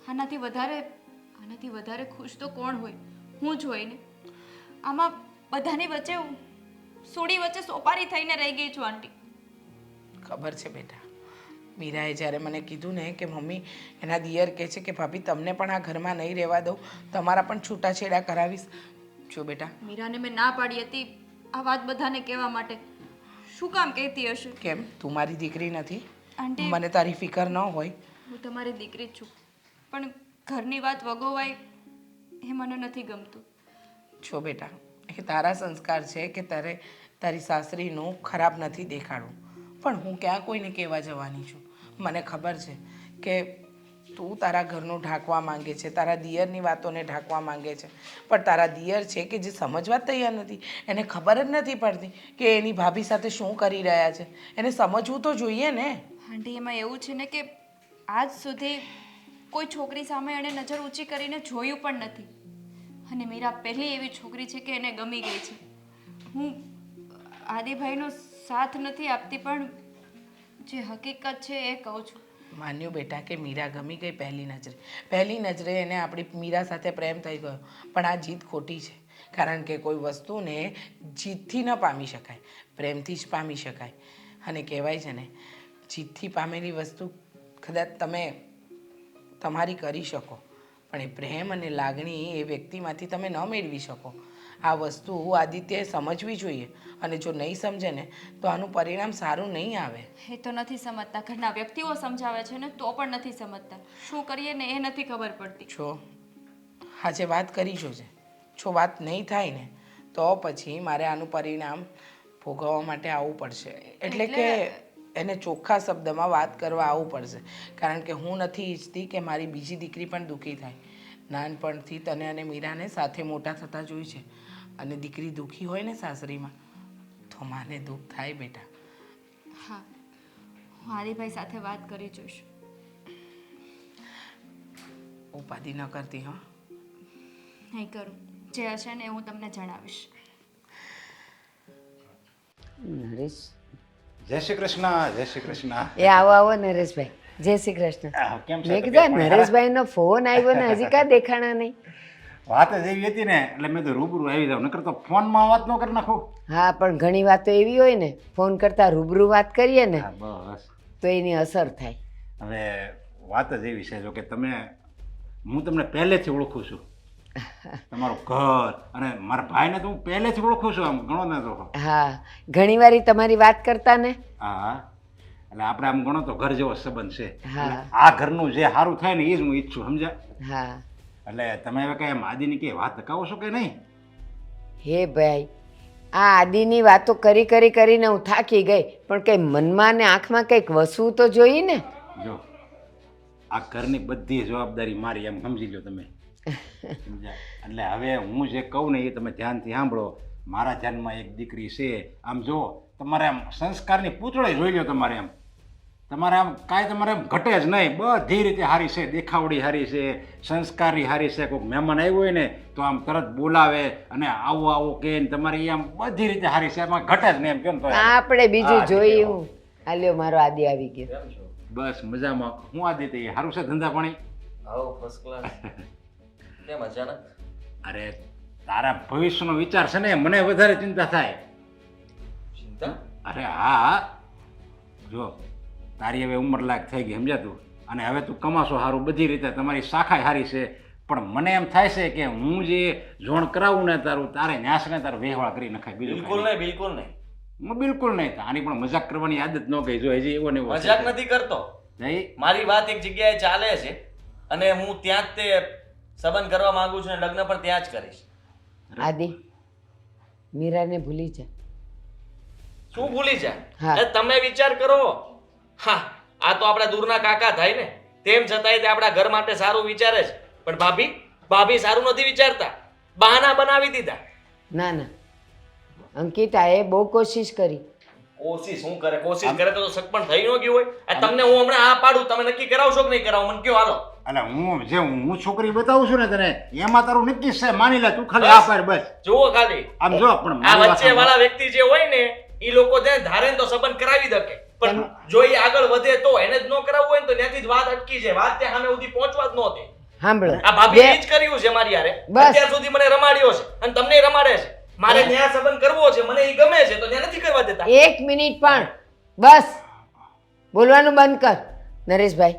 આનાથી વધારે ખુશ તો કોણ હોય? હું જ હોય ને. આમાં બધાની વચ્ચે સોડી વચ્ચે સોપારી થઈને રહી ગઈ છું આંટી. ખબર છે બેટા, મીરાએ જ્યારે મને કીધું ને કે મમ્મી એના દિયર કહે છે કે ભાભી તમને પણ આ ઘરમાં નહીં રહેવા દઉં, તમારા પણ છૂટાછેડા કરાવીશ. જો બેટા, મીરાને મેં ના પાડી હતી આ વાત બધાને કહેવા માટે. શું કામ કહેતી હશે? કેમ તું મારી દીકરી નથી? આંટી, મને તારી ફિકર ન હોય? હું તમારી દીકરી જ છું, પણ ઘરની વાત વગોવાય એ મને નથી ગમતું. જો બેટા, એ તારા સંસ્કાર છે કે તારે તારી સાસરીનું ખરાબ નથી દેખાડવું, પણ હું ક્યાં કોઈને કહેવા જવાની છું. મને ખબર છે કે તું તારા ઘરનું ઢાંકવા માંગે છે, તારા દિયરની વાતોને ઢાંકવા માંગે છે, પણ તારા દિયર છે કે જે સમજવા તૈયાર નથી. એને ખબર જ નથી પડતી કે એની ભાભી સાથે શું કરી રહ્યા છે. એને સમજવું તો જોઈએ ને. આંટી, એમાં એવું છે ને કે આજ સુધી કોઈ છોકરી સામે એણે નજર ઊંચી કરીને જોયું પણ નથી, અને મીરા પહેલી એવી છોકરી છે કે એને ગમી ગઈ છે. હું આદિભાઈનો સાથ નથી આપતી, પણ જે હકીકત છે એ કહું છું. માન્યું બેટા કે મીરા ગમી ગઈ પહેલી નજરે એને આપણી મીરા સાથે પ્રેમ થઈ ગયો, પણ આ જીત ખોટી છે. કારણ કે કોઈ વસ્તુને જીતથી ન પામી શકાય, પ્રેમથી જ પામી શકાય. અને કહેવાય છે ને, જીતથી પામેલી વસ્તુ કદાચ તમે તમારી કરી શકો, પણ એ પ્રેમ અને લાગણી એ વ્યક્તિમાંથી તમે ન મેળવી શકો. આ વસ્તુ આદિત્યએ સમજવી જોઈએ, અને જો નહીં સમજે ને તો આનું પરિણામ સારું નહીં આવે. એ તો નથી સમજતા. ઘરના વ્યક્તિઓ સમજાવે છે ને તો પણ નથી સમજતા. શું કરીએ ને એ નથી ખબર પડતી. જો આજે વાત કરી જોજે, જો વાત નહીં થાય ને તો પછી મારે આનું પરિણામ ભોગવવા માટે આવવું પડશે. એટલે કે એને ચોખ્ખા શબ્દમાં વાત કરવા આવવું પડશે. કારણ કે હું નથી ઈચ્છતી કે મારી બીજી દીકરી પણ દુઃખી થાય. નાનપણથી તને અને મીરાને સાથે મોટા થતા જોઈ છે, અને દીકરી દુઃખી હોય ને સાસરીમાં તો માને દુઃખ થાય બેટા. હા હું આદિભાઈ સાથે વાત કરી જોઈશ. ઉપાધિ ન કરતી હો. નહીં કરું, જે હશે ને એ હું તમને જણાવીશ. નરેશ જય શ્રી કૃષ્ણ જય શ્રી કૃષ્ણ. એ આવો આવો નરેશભાઈ, જય શ્રી કૃષ્ણ. કેમ છે? મેં કીધું આ નરેશભાઈનો ફોન આવ્યો ને હજી કાં દેખાણા નહીં. વાત જ એવી હતી ને એટલે મેં તો રૂબરૂ આવી જાવ, નકર તો ફોનમાં વાત ન કરી નાખું. હા પણ ઘણી વાતો એવી હોય ને ફોન કરતા રૂબરૂ વાત કરીએ ને હા બસ. તો એની અસર થાય. હવે વાત જ એવી છે, જો કે હું તમને પહેલેથી ઓળખું છું, તમારું ઘર અને મારા ભાઈને તો હું પહેલેથી ઓળખું છું, આમ ગણો ને તો. હા ઘણી વાર ઈ તમારી વાત કરતા ને. હા એટલે આપણે આમ ગણો તો ઘર જેવો સંબંધ છે. હા. એટલે આ ઘરનું જે સારું થાય ને એ જ હું ઈચ્છું, સમજ્યા? હા એટલે તમે હવે કઈ આદિની કઈ વાત ધકાવો છો કે નહીં? હે ભાઈ, આ આદિની વાતો કરી કરીને હું થાકી ગઈ, પણ કંઈ મનમાં ને આંખમાં કંઈક વસવું તો જોઈએ ને. જો આ ઘરની બધી જવાબદારી મારી, એમ સમજી લો તમે, સમજ્યા? એટલે હવે હું જે કહું ને એ તમે ધ્યાનથી સાંભળો. મારા ધ્યાનમાં એક દીકરી છે, આમ જો તમારે આમ સંસ્કારની પૂતળી જોઈ લો, તમારે આમ તમારે આમ કાંઈ તમારે આમ ઘટે જ નહીં, બધી રીતે સારી છે, દેખાવડી સારી છે, સંસ્કારી સારી છે. કોઈક મહેમાન આવ્યું હોય ને તો આમ તરત બોલાવે અને આવો આવો કહે ને તમારી આમ બધી રીતે સારી છે, એમાં ઘટે જ નહીં એમ કેમ તો. આપણે બીજું જોયું. હાલ્યો મારો આદિ આવી ગયો. કેમ છો? બસ મજામાં. હું આ દીધી સારું છે ધંધા પાણી? આવો ફર્સ્ટ ક્લાસ. કેમ અચાનક? અરે તારા ભવિષ્યનો વિચાર છે ને, મને વધારે ચિંતા થાય. ચિંતા? અરે હા, જો તારી હવે ઉંમર લાયક થઈ ગઈ, સમજ્યા તું? અને હવે તું કમાશો સારું, બધી રીતે તમારી શાખાય સારી છે, પણ મને એમ થાય છે કે હું જે જોણ કરાવું ને તારું, તારે ન્યાસ ને તારું વેહવાળ કરી નખાય. બીજું બિલકુલ નહીં, બિલકુલ નહીં. હું બિલકુલ નહીં. આની પણ મજાક કરવાની આદત ન ગઈ, જો હજી એવો ને એવો મજાક નથી કરતો. નહીં. મારી વાત એક જગ્યાએ ચાલે છે અને હું ત્યાં જ તે સંબંધ કરવા માંગુ છું અને લગ્ન પણ ત્યાં જ કરીશ. આદિ, મીરાને ભૂલી જા. શું ભૂલી જા? હા. એ તમે વિચાર કરો. હા, આ તો આપણા દૂરના કાકા થાય ને, તેમ છતાંય તે આપણા ઘર માટે સારું વિચારે છે. પણ ભાભી સારું નથી વિચારતા, બહાના બનાવી દીધા. ના ના, અંકિતાએ બહુ કોશિશ કરી. કોશિશ શું કરે? કોશિશ કરે તો સગપણ થઈ ન ગયું હોય. આ તમને હું હમણાં આ પાડું, તમે નક્કી કરાવશો કે નહીં કરાવો? મને કયો હાલો. એટલે હું છોકરી બતાવું છું ને તને, એમાં તારું નક્કી છે, માની લે તું, ખાલી આ પાડ બસ. જુઓ ખાલી આમ જો પણ આ મારી વાત વચ્ચે વાળા વ્યક્તિ જે હોય ને એ લોકો ત્યાં ધારે ને તો સંબંધ કરાવી દકે, પણ જો એ આગળ વધે તો એને જ ન કરાવવું હોય ને તો ત્યાંથી જ વાત અટકી જાય, વાત ત્યાં સામે સુધી પહોંચવા જ ન દે. સાંભળો, આ ભાભી એ જ કર્યું છે મારી હારે. બસ. અત્યાર સુધી મને રમાડ્યો છે અને તમને રમાડે છે. મારે ત્યાં સંબંધ કરવો છે, મને એ ગમે છે, તો ત્યાં નથી કરવા દેતા. 1 મિનિટ પણ બસ બોલવાનું બંધ કર. નરેશભાઈ,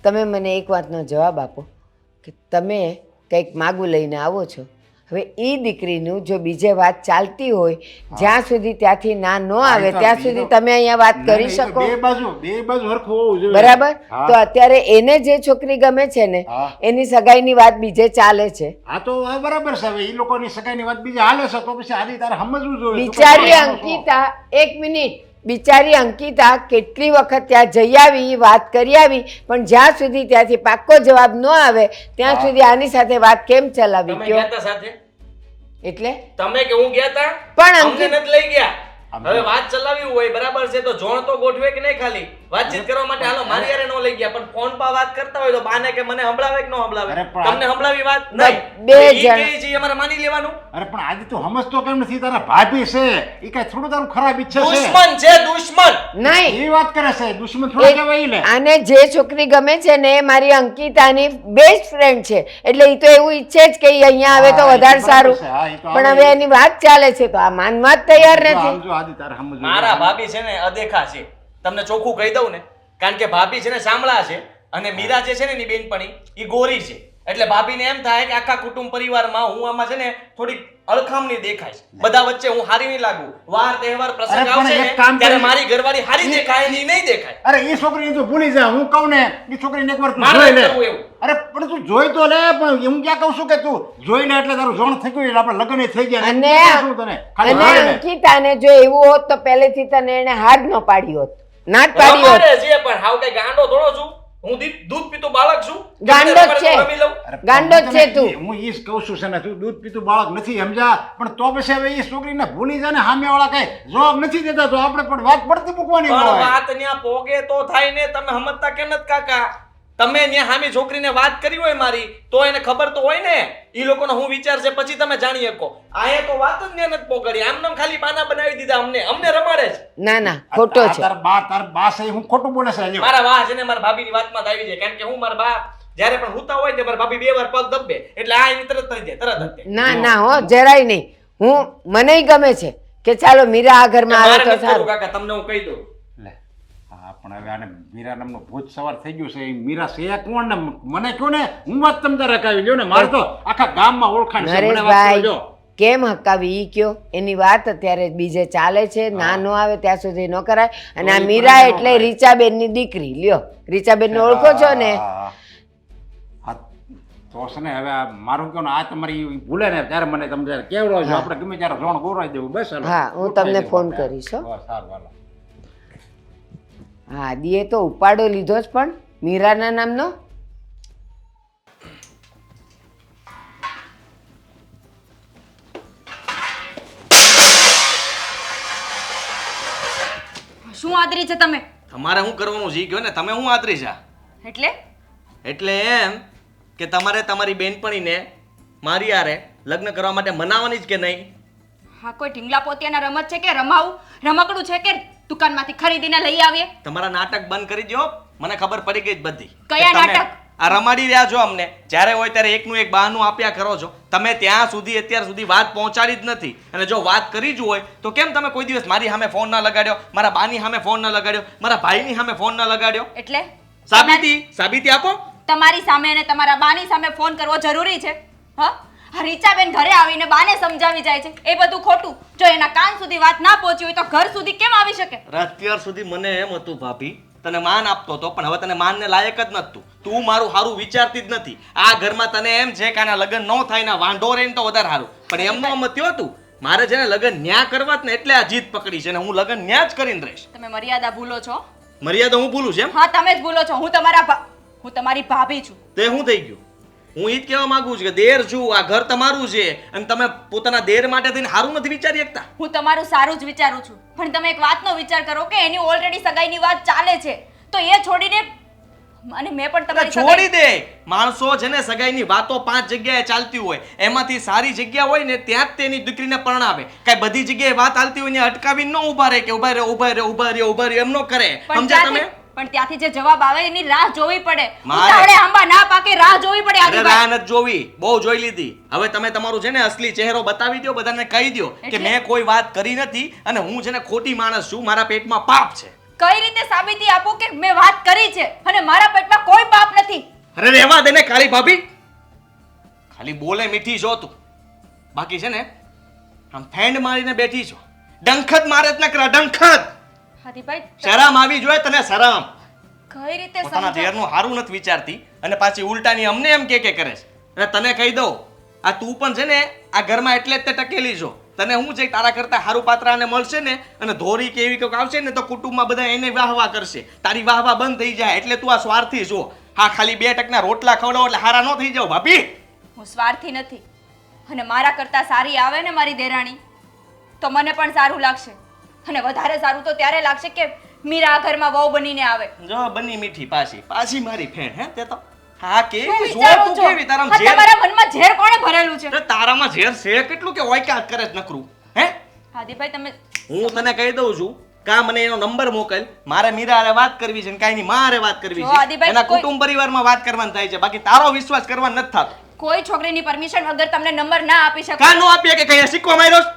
તમે મને એક વાતનો જવાબ આપો કે તમે કંઈક માગું લઈને આવો છો, હવે એ દીકરીનું જો બીજે વાત ચાલતી હોય, જ્યાં સુધી ત્યાંથી ના ન આવે ત્યાં સુધી તમે અહીંયા વાત કરી શકો, બે બાજુ હરખું હોવું જોઈએ. બરાબર? હા. તો અત્યારે એને જે છોકરી ગમે છે ને હા. એની સગાઈની વાત બીજે ચાલે છે. હા તો હવે બરાબર છે. હવે એ લોકોની સગાઈની વાત બીજા હાલે છે, તો પછી આદિ તારે સમજવું જોઈએ. બિચારી અંકિતા, 1 મિનિટ, બિચારી અંકિતા કેટલી વખત ત્યાં જઈ આવી, વાત કરી આવી, પણ જ્યાં સુધી ત્યાંથી પાક્કો જવાબ ન આવે ત્યાં સુધી આની સાથે વાત કેમ ચલાવી? તમે કયો ગયા તા સાથે? એટલે તમે કે હું ગયા તા? પણ અમને અંકિત, નથી લઈ ગયા. હવે વાત ચલાવી હોય બરાબર છે તો જોણ તો ગોઠવે કે નહીં? ખાલી વાતચીત કરવા માટે હાલો મારી હારે નો લઈ ગયા, પણ ફોન પર વાત કરતા હોય તો બાને કે મને સંભળાવે કે ન સંભળાવે? અરે પણ તમને સંભળાવી વાત નહીં. બે ઈ જણ. કહે છે અમારે માની લેવાનું. અરે પણ આદિ તું સમજતો કેમ નથી? તારા ભાભી છે, એ કઈ થોડું તારું ખરાબ ઈચ્છે છે? દુશ્મન છે, દુશ્મન. નહીં, એ વાત કરે છે, દુશ્મન થોડા કહેવાય ઈ લે. આને જે છોકરી ગમે છે ને એ મારી અંકિતાની બેસ્ટ ફ્રેન્ડ છે, એટલે એ તો એવું ઈચ્છે જ કે ઈ અહીંયા આવે તો હા, એ વધારે બરાબર સારું, છે. હા, એ તો પણ આવે. હવે એની વાત ચાલે છે તો આ માનવા જ તૈયાર જો નથી. આમ જો આદિ તારે સમજવું જોઈએ. મારા ભાભી છે ને અદેખા છે, તમને ચોખ્ખું કહી દઉં ને, કારણ કે ભાભી છે ને શામળા છે અને મીરા જે છે ને એની બેનપણી એ ગોરી છે, એટલે ભાભીને એમ થાય કે આખા કુટુંબ પરિવારમાં હું આમાં છે ને થોડીક અળખામણી દેખાય છે, બધા વચ્ચે હું હારી નહીં લાગુ. વાર તહેવાર અરે પ્રસંગ પણ આવશે એક ને કામ ત્યારે કરી. મારી ઘરવાળી હારી દેખાય ને ઈ નહીં દેખાય. અરે એ છોકરીને તું ભૂલી જા. હું કહું ને એ છોકરીને એકવાર તું મારે જોઈ લે. કરવું એવું. અરે પણ તું જોઈ તો લે. પણ હું ક્યાં કહું છું કે તું જોઈ લે એટલે તારું જોણ થઈ ગયું, એટલે આપણે લગ્ન થઈ ગયા. અને એમ કહું છું તને. ખાલી અને જોઈ લે. અંકિતાને જો એવું હોત તો પહેલેથી તને એને હાથ ન પાડી હોત, ના જ પાડી હોત. રમાડે છે પણ હાવ કઈ ગાંડો થોડો છું. હું દૂધ પીતો બાળક છું ગાંડો જ છે. રમી લઉં? અરે ગાંડો જ છે તું. હું ઈ જ કહું છું છે ને, તું દૂધ પીતું બાળક નથી સમજા, પણ તો પછી હવે એ છોકરીને ભૂલી જાય ને, સામેવાળા કઈ જવાબ નથી દેતા તો આપણે પણ વાત પડતી મૂકવાની પણ હોય. વાત ન્યા પોગે તો થાય ને. તમે સમજતા કેમ નથી કાકા? તમે ન્યા હામી છોકરીને વાત કરી હોય મારી, તો એને ખબર તો હોય ને ઈ લોકોનો હું વિચાર છે, પછી તમે જાણી શકો. આયા તો વાત જ ન્યા નથી પોગડી, આમ નામ ખાલી બાના બનાવી દીધા. અમને રમાડે છે. ના ના ખોટો છે. તાર બા છે હું ખોટું બોલે છે લ્યો. મારા વાહ છે ને મારા ભાભીની વાતમાં જ આવી જાય, કારણ કે હું મારા બા જ્યારે પણ હુતા હોય ને મારા ભાભી 2 વાર પગ દબે એટલે આ એની તરત થઈ જાય, તરત જ તે. ના ના હો જરાય નહીં. મને ગમે છે કે ચાલો મીરા આ ઘરમાં આવે મારે તો નથી કરવું સારું. કાકા, તમને હું કહી દઉં. લે હા, પણ હવે આને મીરા નામનો ભૂત સવાર થઈ ગયું છે. એ મીરા છે કોણ ને મને કહો ને, હું વાત તમ તારે રખાવી લ્યો ને. મારે તો આખા ગામમાં ઓળખાણ છે. મને વાત નરેશભાઈ કરજો. કેમ હકાવી ઈ કયો? એની વાત અત્યારે બીજે ચાલે છે. ના નો આવે ત્યાં સુધી ન કરાય. અને આ તો ઈ મીરા પણ ન એટલે કરાય. રીચાબેનની દીકરી. લ્યો રીચાબેન ઓળખો છો ને? હા, હા. તો છે ને હવે આ મારું કહો ને, આ તમારી ભૂલે ને ત્યારે મને તમે જ્યારે કેવડો છો, આપણે ગમે ત્યારે રોણ ગોરાઈ દેવું. બસ હાલો. હા, હું ગોઠવાઈ તમને દેવું ફોન આપણે. કરીશ, હો. બસ, સારું હાલો. હા આદિએ તો ઉપાડો લીધો જ, પણ મીરાના નામનો. શું આદરી છે તમે? તમારે શું કરવાનું જી ગયો ને, તમે હું આતરી છે? એટલે એટલે એમ કે તમારે તમારી બેનપણીને મારી હારે લગ્ન કરવા માટે મનાવવાની જ કે નહીં? હા કોઈ ઢીંગલા પોતિયાના રમત છે કે રમાવું? રમકડું છે કે દુકાનમાંથી ખરીદીને લઈ આવીએ? તમારા નાટક બંધ કરી દો. મને ખબર પડી ગઈ જ બધી. કયા કે તમે નાટક? આ રમાડી રહ્યા છો અમને. જ્યારે હોય ત્યારે એકનું એક બહાનું આપ્યા કરો છો. તમે ત્યાં સુધી અત્યાર સુધી વાત પહોંચાડી જ નથી. અને જો વાત કરી જ હોય તો કેમ તમે કોઈ દિવસ મારી સામે ફોન ના લગાડ્યો, મારા બાની સામે ફોન ના લગાડ્યો, મારા ભાઈની સામે ફોન ના લગાડ્યો? એટલે સાબિતી આપો. તમારી સામે અને તમારા બાની સામે ફોન કરવો જરૂરી છે? હા આ રીચાબેન ઘરે આવીને બાને સમજાવી જાય છે, એ બધું ખોટું. જો એના કાન સુધી વાત ના પહોંચી હોય તો ઘર સુધી કેમ આવી શકે? અત્યાર સુધી મને એમ હતું ભાભી, તને માન આપતો હતો, પણ હવે તને માનને લાયક જ નથી. તું મારું સારું વિચારતી જ નથી. આ ઘરમાં તને એમ છે કે આના લગ્ન ન થાય ને વાંઢો રહે ને તો વધારે સારું. પણ એમનો મત્યો હતું મારે જેને લગ્ન ન્યા કરવા જ ને, એટલે આ જીત પકડી છે ને હું લગ્ન ન્યા જ કરીને રહીશ. તમે મર્યાદા ભૂલો છો. મર્યાદા હું ભૂલું છું એમ? હા તમે જ ભૂલો છો. હું તમારી ભાભી છું. તે શું થઈ ગયું? હું ઈ જ કહેવા માંગુ છું કે દેર છું, આ ઘર તમારું છે અને તમે પોતાના દેર માટે થઈને સારું નથી વિચારી શકતા. હું તમારું સારું જ વિચારું છું, પણ તમે એક વાતનો વિચાર કરો કે એની ઓલરેડી સગાઈની વાત ચાલે છે, તો એ છોડીને અને મેં પણ તમારી છોડી દે. માણસો છે ને સગાઈની વાતો 5 જગ્યાએ ચાલતી હોય, એમાંથી સારી જગ્યા હોય ને ત્યાં જ તેની દીકરીને પરણાવે. કઈ બધી જગ્યાએ વાત ચાલતી હોય ને અટકાવીને ન ઊભા રહે કે ઊભા રહે એમ ન કરે. સમજ્યા તમે? પણ ત્યાંથી જે જવાબ આવે એની રાહ જોવી પડે. મારે- ઉતાવળે આંબા ના પાકે રાહ જોવી પડે. અરે આદિભાઈ રાહ નથી જોવી, બહુ જોઈ લીધી. હવે તમે તમારું છે ને અસલી ચહેરો બતાવી દો, બધાને કહી દો કે એટલે? મેં કોઈ વાત કરી નથી અને હું છે ને ખોટી માણસ છું, મારા પેટમાં પાપ છે. કઈ રીતે સાબિતી આપો કે મેં વાત કરી છે અને મારા પેટમાં કોઈ પાપ નથી? અરે રહેવા દે ને કાળી ભાભી, ખાલી બોલે મીઠી છો તું, બાકી છે ને આમ ફેંડ મારીને બેઠી છો. ડંખત મારે જ ન કરા, ડંખત. આદિભાઈ શરમ આવી જોઈએ તને, શરમ. કઈ રીતે પોતાના સમજાવ? દેરનું હારું નથી વિચારતી અને પાછી ઉલટાની અમને એમ કે કરે છે. અને તને કહી દઉં, આ તું પણ છે ને આ ઘરમાં એટલે જ તે ટકેલી છો. તને હું છે તારા કરતા હારું પાત્રાને મળશે ને અને ધોરી કે એવી કંઈક આવશે ને તો કુટુંબમાં બધા એને વાહવા કરશે. તારી વાહવા બંધ થઈ જાય એટલે તું આ સ્વાર્થી છો. હા ખાલી 2 ટકના રોટલા ખવડાવો એટલે હારા ન થઈ જાવ ભાભી. હું સ્વાર્થી નથી અને મારા કરતા સારી આવે ને મારી દેરાણી તો મને પણ સારું લાગશે. અને વધારે સારું તો ત્યારે લાગશે કે મીરા આ ઘરમાં વહુ બનીને આવે. જો બની મીઠી પાછી મારી ફેણ હે તે તો. હા શું કેવી વિચારો તું છો? કેવી તારામાં હા, ઝેર. તમારા મનમાં ઝેર કોણે ભરેલું છે? અરે તારામાં ઝેર છે કેટલું કે ઓયકાત કરે છે નકરું હે? આદિભાઈ તમે હું તને કહી દઉં છું કા મને એનો નંબર મોકલ, મારે મીરા હારે વાત કરવી છે ને કાંઈ ની મારે વાત કરવી જો છે. આદિભાઈ, એના કોઈ- કુટુંબ પરિવારમાં વાત કરવાની થાય છે, બાકી તારો વિશ્વાસ કરવાનો નથી થતો. કોઈ છોકરીની પરમિશન વગર તમને નંબર ના આપી શકો. કા નો આપીએ કે કઈ સિક્કો માર્યો છે?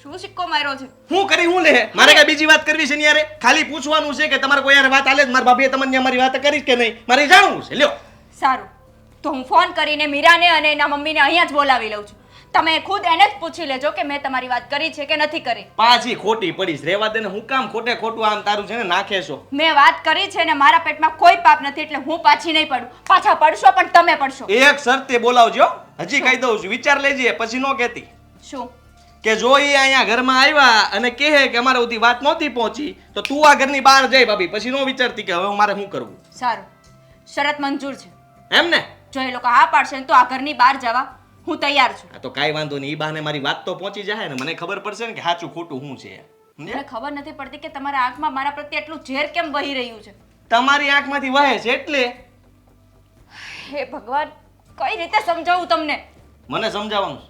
શું સિક્કો માર્યો છે? હું કરી હું લે? મારે કઈ બીજી વાત કરવી છે ને યારે? ખાલી પૂછવાનું છે કે તમારે કોઈ યારે વાત આલે જ મારા ભાભીએ તમને અમારી વાત કરી કે નહીં, મારે જાણવું છે. લ્યો સારું, તો હું ફોન કરીને મીરાને અને એના મમ્મીને અહીંયા જ બોલાવી લઉં છું. તમે ખુદ એને જ પૂછી લેજો કે મેં તમારી વાત કરી છે કે નથી કરી. પાછી ખોટી પડીશ. રેવા દે ને, હું કામ ખોટે ખોટું આમ તારું છે ને નાખે છો. મેં વાત કરી છે ને મારા પેટમાં કોઈ પાપ નથી એટલે હું પાછી નહીં પડું. પાછા પડશો પણ તમે પડશો. એક શરતે બોલાવજો, હજી કહી દઉં છું, વિચાર લેજે પછી નો કહેતી શું? કે જો એ અહીંયા ઘરમાં આવ્યા અને કહે કે અમારે સુધી વાત નહોતી પહોંચી તો તું આ ઘરની બહાર જઈ ભાભી, પછી નો વિચારતી કે હવે મારે શું કરવું. સારું, શરત મંજૂર છે. એમ ને? જો એ લોકો હા પાડશે ને તો આ ઘરની બહાર જવા હું તૈયાર છું. આ તો કાંઈ વાંધો નહીં, ઈ બહાને મારી વાત તો પહોંચી જાય ને, મને ખબર પડશે ને કે સાચું ખોટું શું છે. સમજ્યા? મને ખબર નથી પડતી કે તમારા આંખમાં મારા પ્રત્યે એટલું ઝેર કેમ વહી રહ્યું છે. તમારી આંખમાંથી વહે છે એટલે. હે ભગવાન, કઈ રીતે સમજાવું તમને? મને સમજાવવાનું છે.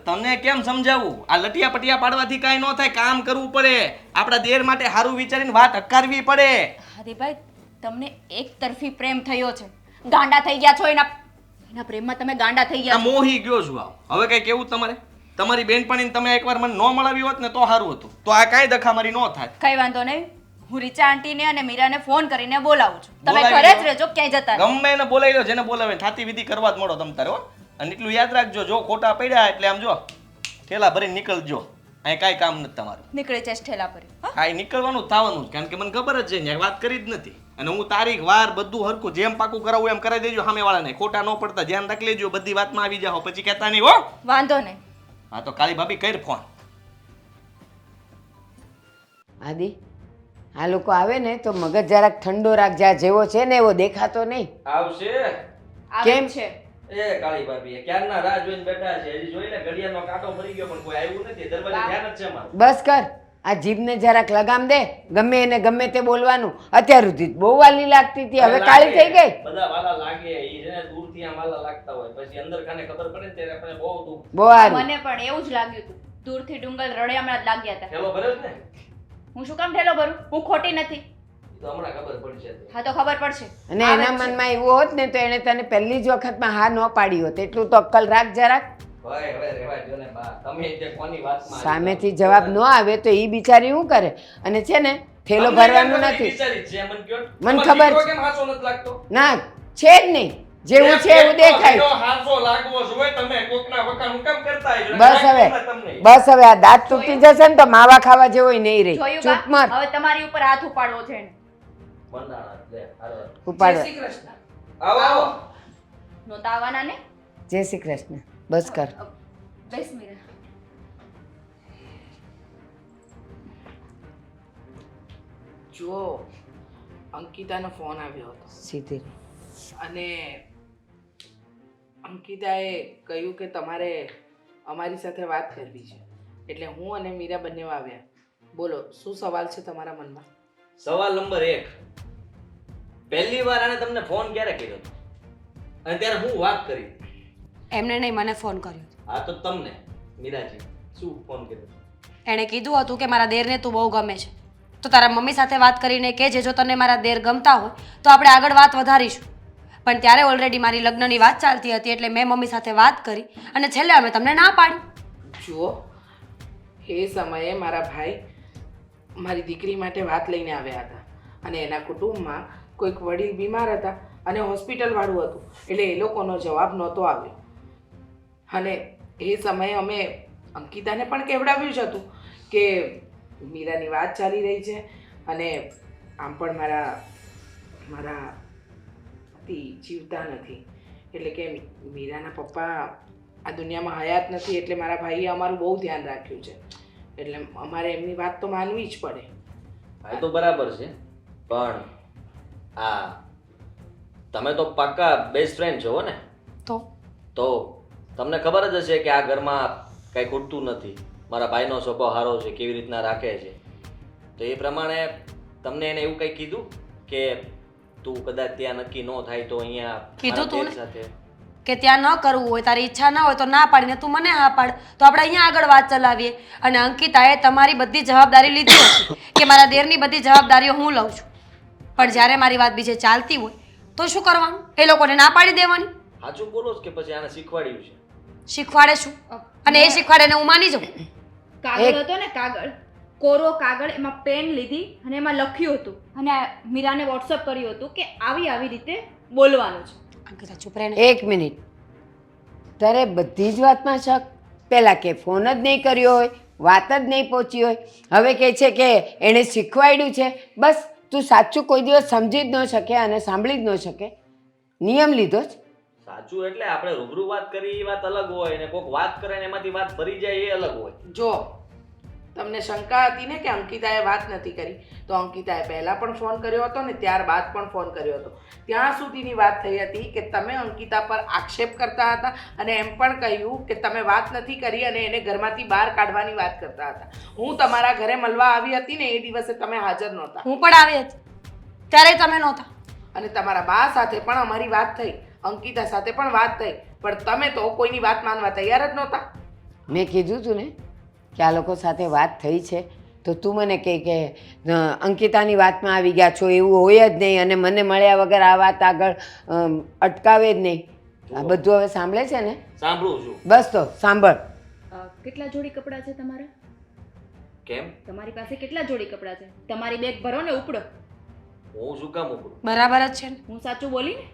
તને કેમ સમજાવું? આ લટિયા પટિયા પાડવાથી કાંઈ ન થાય, કામ કરવું પડે. આપણા દેર માટે સારું વિચારીને વાત હકારવી પડે. હાદીભાઈ, તમને એક તરફી પ્રેમ થયો છે. ગાંડા થઈ ગયા છો એના પ્રેમમાં. તમે ગાંડા થઈ આ ગયા છો. મોહી ગયો છું. હવે કઈ કેવું તમારે? તમારી બેનપણીને તમે એકવાર મને ન મળાવી હોત ને તો સારું હતું, તો આ કાંઈ દખામારી ન થાય. કઈ વાંધો નહીં, હું રીચા આંટીને અને મીરાને ફોન કરીને બોલાવું છું. તમે બોલાવી ઘરે જ લો. રહેજો, ક્યાંય જતા નહીં. ગમે એને બોલાવી લો, જેને બોલાવે થાતી વિધિ કરવા જ મળો તમ તારે હો. અને એટલું યાદ રાખજો, જો ખોટા પડ્યા એટલે આમ જો ઠેલા ભરીને નીકળજો. અહીં કાંઈ કામ નથી તમારું. નીકળી જઈશ ઠેલા પર. આ નીકળવાનું જ થવાનું જ, કારણ કે મને ખબર જ છે ને વાત કરી જ નથી. અને હું તારીખ વાર બધું હરખું જેમ પાકું કરાવું એમ કરાવી દેજો સામેવાળાને. ખોટા ન પડતા ધ્યાન રાખી લેજો, બધી વાતમાં આવી જાઓ, પછી કહેતા નહીં હો. વાંધો નહીં. હા તો કાળી ભાભી કર ફોન. આદિ, આ લોકો આવે ને તો મગજ જરાક ઠંડો રાખજે. આ જેવો છે ને એવો દેખાતો નહીં. આવશે કેમ? છે એ કાળી ભાભી ક્યારના રાહ જોઈને બેઠા છે. હજી જોઈને ઘડિયાળનો કાંટો ફરી ગયો પણ કોઈ આવ્યું નથી. દરવાજે ધ્યાન જ છે મારું. બસ કર, આ જીભને જરાક લગામ દે. ગમે એને ગમે તે બોલવાનું. અત્યાર સુધી બહુ વાલી લાગતી હતી, હવે કાળી થઈ ગઈ. બધા વાલા લાગે, ઈ છે ને દૂરથી આમ વાલા લાગતા હોય, પછી અંદર ખાને ખબર પડે ને ત્યારે આપણે બહુ દુઃખ. બહુ સારું. મને પણ એવું જ લાગ્યું હતું. દૂરથી ડુંગર રળિયામણા જ લાગ્યા હતા. ઠેલો ભરે જ ને? હું શું કામ ઠેલો ભરું? હું ખોટી નથી. ઈ તો હમણાં ખબર પડશે. હા તો ખબર પડશે. અને આવે એના જ છે. મનમાં એવું હોત ને તો એને તને પહેલી જ વખતમાં હા ન પાડી હોત. એટલું તો અક્કલ રાખ જરાક. હવે રેવા જો ને બા, તમે તે કોની વાતમાં આવી સામેથી જવાબ ન આવે તો ઈ બિચારી શું કરે? અને છે ને થેલો તમને ભરવાનું કેમ નથી. વિચારી છે મને કયો? મને તમારો ખબર દીકરો છે. કેમ હાચો નથી લાગતો? ના, છે જ નહીં. જેવું છે એવું દેખાય. હાચો લાગવો જોઈએ. તમે કોકના વખાણ હું કેમ કરતા આયજો? બસ હવે, તમને. બસ હવે આ દાંત તૂટી જશે ને તો માવા ખાવા જેવો નહીં રહી. જોયું ચૂપ બા? મર. હવે તમારી ઉપર હાથ ઉપાડવો છે એને. મંડાણા લે, હાલો. ઉપાડ. જય શ્રી કૃષ્ણ. આવો આવો. નહોતા આવવાના ને? જય શ્રી કૃષ્ણ. બસ કર. બેસ મીરા. જો અંકિતાનો ફોન આવ્યો હતો સીધી. અને અંકિતાએ કહ્યું કે તમારે અમારી સાથે વાત કરવી છે, એટલે હું અને મીરા બંને આવ્યા. બોલો, શું સવાલ છે તમારા મનમાં? સવાલ નંબર 1, પહેલી વાર આને તમને ફોન ક્યારે કર્યો હતો? અને ત્યારે હું વાત કરી? એમને નહીં, મને ફોન કર્યો. હા તો તમને મીરાજી શું ફોન કર્યો? એણે કીધું હતું કે મારા દેરને તું બહુ ગમે છે, તો તારા મમ્મી સાથે વાત કરીને કહેજે જો તને મારા દેર ગમતા હોય તો આપણે આગળ વાત વધારીશું. પણ ત્યારે ઓલરેડી મારી લગ્નની વાત ચાલતી હતી, એટલે મેં મમ્મી સાથે વાત કરી અને છેલ્લે અમે તમને ના પાડી. જુઓ, એ સમયે મારા ભાઈ મારી દીકરી માટે વાત લઈને આવ્યા હતા, અને એના કુટુંબમાં કોઈક વડીલ બીમાર હતા અને હોસ્પિટલવાળું હતું, એટલે એ લોકોનો જવાબ નહોતો આવ્યો. અને એ સમયે અમે અંકિતાને પણ કહેવડાવ્યું જ હતું કે મીરાની વાત ચાલી રહી છે, અને આમ પણ મારા પતિ જીવતા નથી, એટલે કે મીરાના પપ્પા આ દુનિયામાં હયાત નથી, એટલે મારા ભાઈએ અમારું બહુ ધ્યાન રાખ્યું છે, એટલે અમારે એમની વાત તો માનવી જ પડે. હા તો બરાબર છે, પણ આ તમે તો પાક્કા બેસ્ટ ફ્રેન્ડ છો ને? તો તમને ખબર જ હશે કે આ ઘરમાં કંઈ ખૂટતું નથી. મારા ભાઈનો સ્વભાવ સારો છે, કેવી રીતના રાખે છે, તો એ પ્રમાણે તમને એને એવું કંઈ કીધું કે તું કદાચ ત્યાં નક્કી ન થાય તો અહીંયા કીધું તું મારા ને? દેર સાથે કે ત્યાં ન કરવું હોય, તારી ઈચ્છા ના હોય તો ના પાડીને તું મને હા પાડ, તો આપણે અહીંયા આગળ વાત ચલાવીએ. અને અંકિતાએ તમારી બધી જવાબદારી લીધી હતી કે મારા દેરની બધી જવાબદારીઓ હું લઉં છું, પણ જ્યારે મારી વાત બીજે ચાલતી હોય તો શું કરવાનું? એ લોકોને ના પાડી દેવાની. સાચું બોલો છો કે પછી આને શીખવાડ્યું છે? શીખવાડે શું? અને એ શીખવાડે ને હું માની જાઉં? કાગળ હતો ને, કાગળ, કોરો કાગળ, એમાં પેન લીધી અને એમાં લખ્યું હતું અને આ મીરાને વોટ્સઅપ કર્યું હતું કે આવી રીતે બોલવાનું છે. અંકિતા ચૂપ રહે ને. એક મિનિટ. તારે બધી જ વાતમાં શક? પહેલાં કે ફોન જ નહીં કર્યો હોય, વાત જ નહીં પહોંચી હોય, હવે કહે છે કે એણે શીખવાડ્યું છે. બસ તું સાચું કોઈ દિવસ સમજી જ ન શકે અને સાંભળી જ ન શકે. નિયમ લીધો જ. સાચું એટલે આપણે રૂબરૂ વાત કરી એ વાત અલગ હોય, ને કોઈક વાત કરે ને એમાંથી વાત ભરી જાય એ અલગ હોય. જો તમને શંકા હતી ને કે અંકિતાએ વાત નથી કરી, તો અંકિતાએ પહેલાં પણ ફોન કર્યો હતો ને ત્યારબાદ પણ ફોન કર્યો હતો. ત્યાં સુધીની વાત થઈ હતી કે તમે અંકિતા પર આક્ષેપ કરતા હતા અને એમ પણ કહ્યું કે તમે વાત નથી કરી અને એને ઘરમાંથી બહાર કાઢવાની વાત કરતા હતા. હું તમારા ઘરે મળવા આવી હતી ને એ દિવસે તમે હાજર નહોતા હું પણ આવી હતી ત્યારે તમે નહોતા. અને તમારા બા સાથે પણ અમારી વાત થઈ, અંકિતા સાથે પણ વાત થઈ, પણ તમે તો કોઈની વાત માનવા તૈયાર જ નહોતા. મેં કીધું તું ને કે આ લોકો સાથે વાત થઈ છે તો તું મને કહે કે અંકિતાની વાતમાં આવી ગયા છો, એવું હોય જ નહીં અને મને મળ્યા વગર આ વાત આગળ અટકાવે જ નહીં. આ બધું હવે સાંભળે છે ને? સાંભળું છું. બસ તો સાંભળ. કેટલા જોડી કપડાં છે તમારા? કેમ? તમારી પાસે કેટલા જોડી કપડાં છે? તમારી બેગ ભરો ને ઉપડો. હું શું કામ ઉપડું? બરાબર જ છે ને. હું સાચું બોલી ને?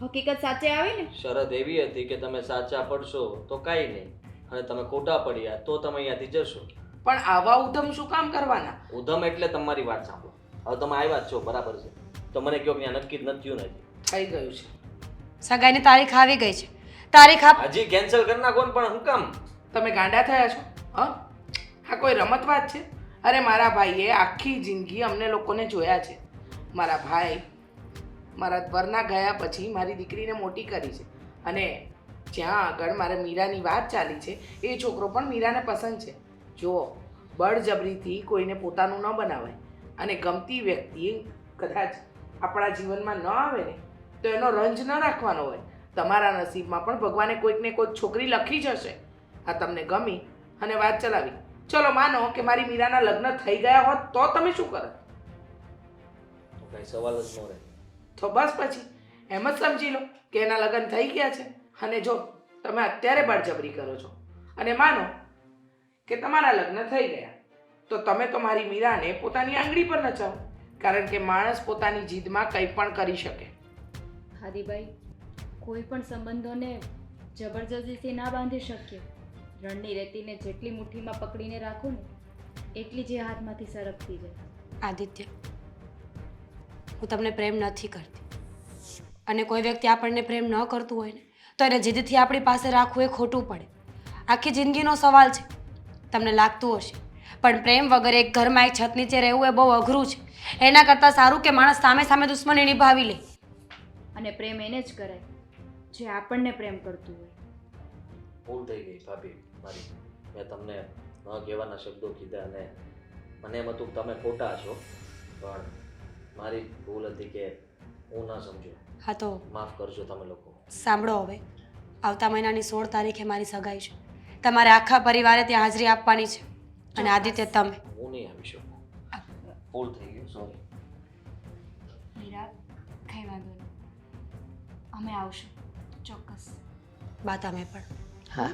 હકીકત સાચે આવી ને? શરત એવી હતી કે તમે સાચા પડશો તો કાંઈ નહીં, અને તમે ખોટા પડ્યા તો તમે અહીંયાથી જશો. પણ આવા ઉધમ શું કામ કરવાના? ઉધમ એટલે તમારી વાત સાંભળો. હવે તમે આવ્યા જ છો બરાબર છે, તો મને કહો કે નક્કી જ નથી થયું નથી. થઈ ગયું છે. સગાઈની તારીખ આવી ગઈ છે. તારીખ હજી કેન્સલ કરી નાખો ને, પણ હું કામ? તમે ગાંડા થયા છો? હા કોઈ રમત વાત છે? અરે મારા ભાઈએ આખી જિંદગી અમને લોકોને જોયા છે. મારા ભાઈ મારા વરના ગયા પછી મારી દીકરીને મોટી કરી છે અને જ્યાં આગળ મારે મીરાની વાત ચાલી છે એ છોકરો પણ મીરાને પસંદ છે. જુઓ, બળજબરીથી કોઈને પોતાનું ન બનાવાય અને ગમતી વ્યક્તિ કદાચ આપણા જીવનમાં ન આવે ને તો એનો રંજ ન રાખવાનો હોય. તમારા નસીબમાં પણ ભગવાને કોઈકને કોઈક છોકરી લખી જ હશે. આ તમને ગમી અને વાત ચલાવી. ચલો માનો કે મારી મીરાના લગ્ન થઈ ગયા હોત તો તમે શું કરત? તો કઈ સવાલ જ ન રહે. તો બસ પછી એમ જ સમજી લો કે એના લગ્ન થઈ ગયા છે. અને જો તમે અત્યારે બળજબરી કરો છો અને માનો કે તમારા લગ્ન થઈ ગયા તો તમે તો મારી મીરાને પોતાની આંગળી પર નચાવો, કારણ કે માણસ પોતાની જીદમાં કંઈ પણ કરી શકે. હાદીભાઈ, કોઈ પણ સંબંધોને જબરજસ્તીથી ના બાંધી શકીએ. રણની રેતીને જેટલી મુઠ્ઠીમાં પકડીને રાખો ને એટલી જે હાથમાંથી સરકતી જાય. આદિત્ય, હું તમને પ્રેમ નથી કરતી અને કોઈ વ્યક્તિ આપણને પ્રેમ ન કરતું હોય ને તો એને જીદથી આપણી પાસે રાખવું એ ખોટું પડે. આખી જિંદગીનો સવાલ છે. તમને લાગતું હશે પણ પ્રેમ વગર એક ઘરમાં એક છત નીચે રહેવું એ બહુ અઘરું છે. એના કરતાં સારું કે માણસ સામે સામે દુશ્મની નિભાવી લે. અને પ્રેમ એને જ કરાય જે આપણને પ્રેમ કરતું હોય. ભૂલ થઈ ગઈ ભાભી મારી. મેં તમને ન કહેવાના શબ્દો કીધા અને મને એમ હતું કે તમે ખોટા છો, પણ મારી ભૂલ હતી કે હું ન સમજ્યો. હા તો માફ કરજો તમે લોકો. સાંભળો, હવે આવતા મહિનાની 16 તારીખે મારી સગાઈ છે. તમારે આખા પરિવારે ત્યાં હાજરી આપવાની છે અને આદિત્ય તમે. હું નહીં આવી શકું. ભૂલ થઈ ગયું, સોરી. મીરા, કંઈ વાંધો નહીં, અમે આવશું ચોક્કસ. બા તમે પણ. હા,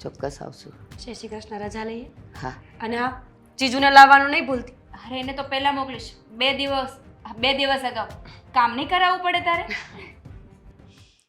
ચોક્કસ આવશું. જય શ્રી કૃષ્ણ. રજા લઈએ. હા. અને હા, જીજુને લાવવાનું નહીં ભૂલતી. અરે એને તો પહેલાં મોકલીશ. 2 દિવસ અગાઉ. કામ નહીં કરાવવું પડે તારે?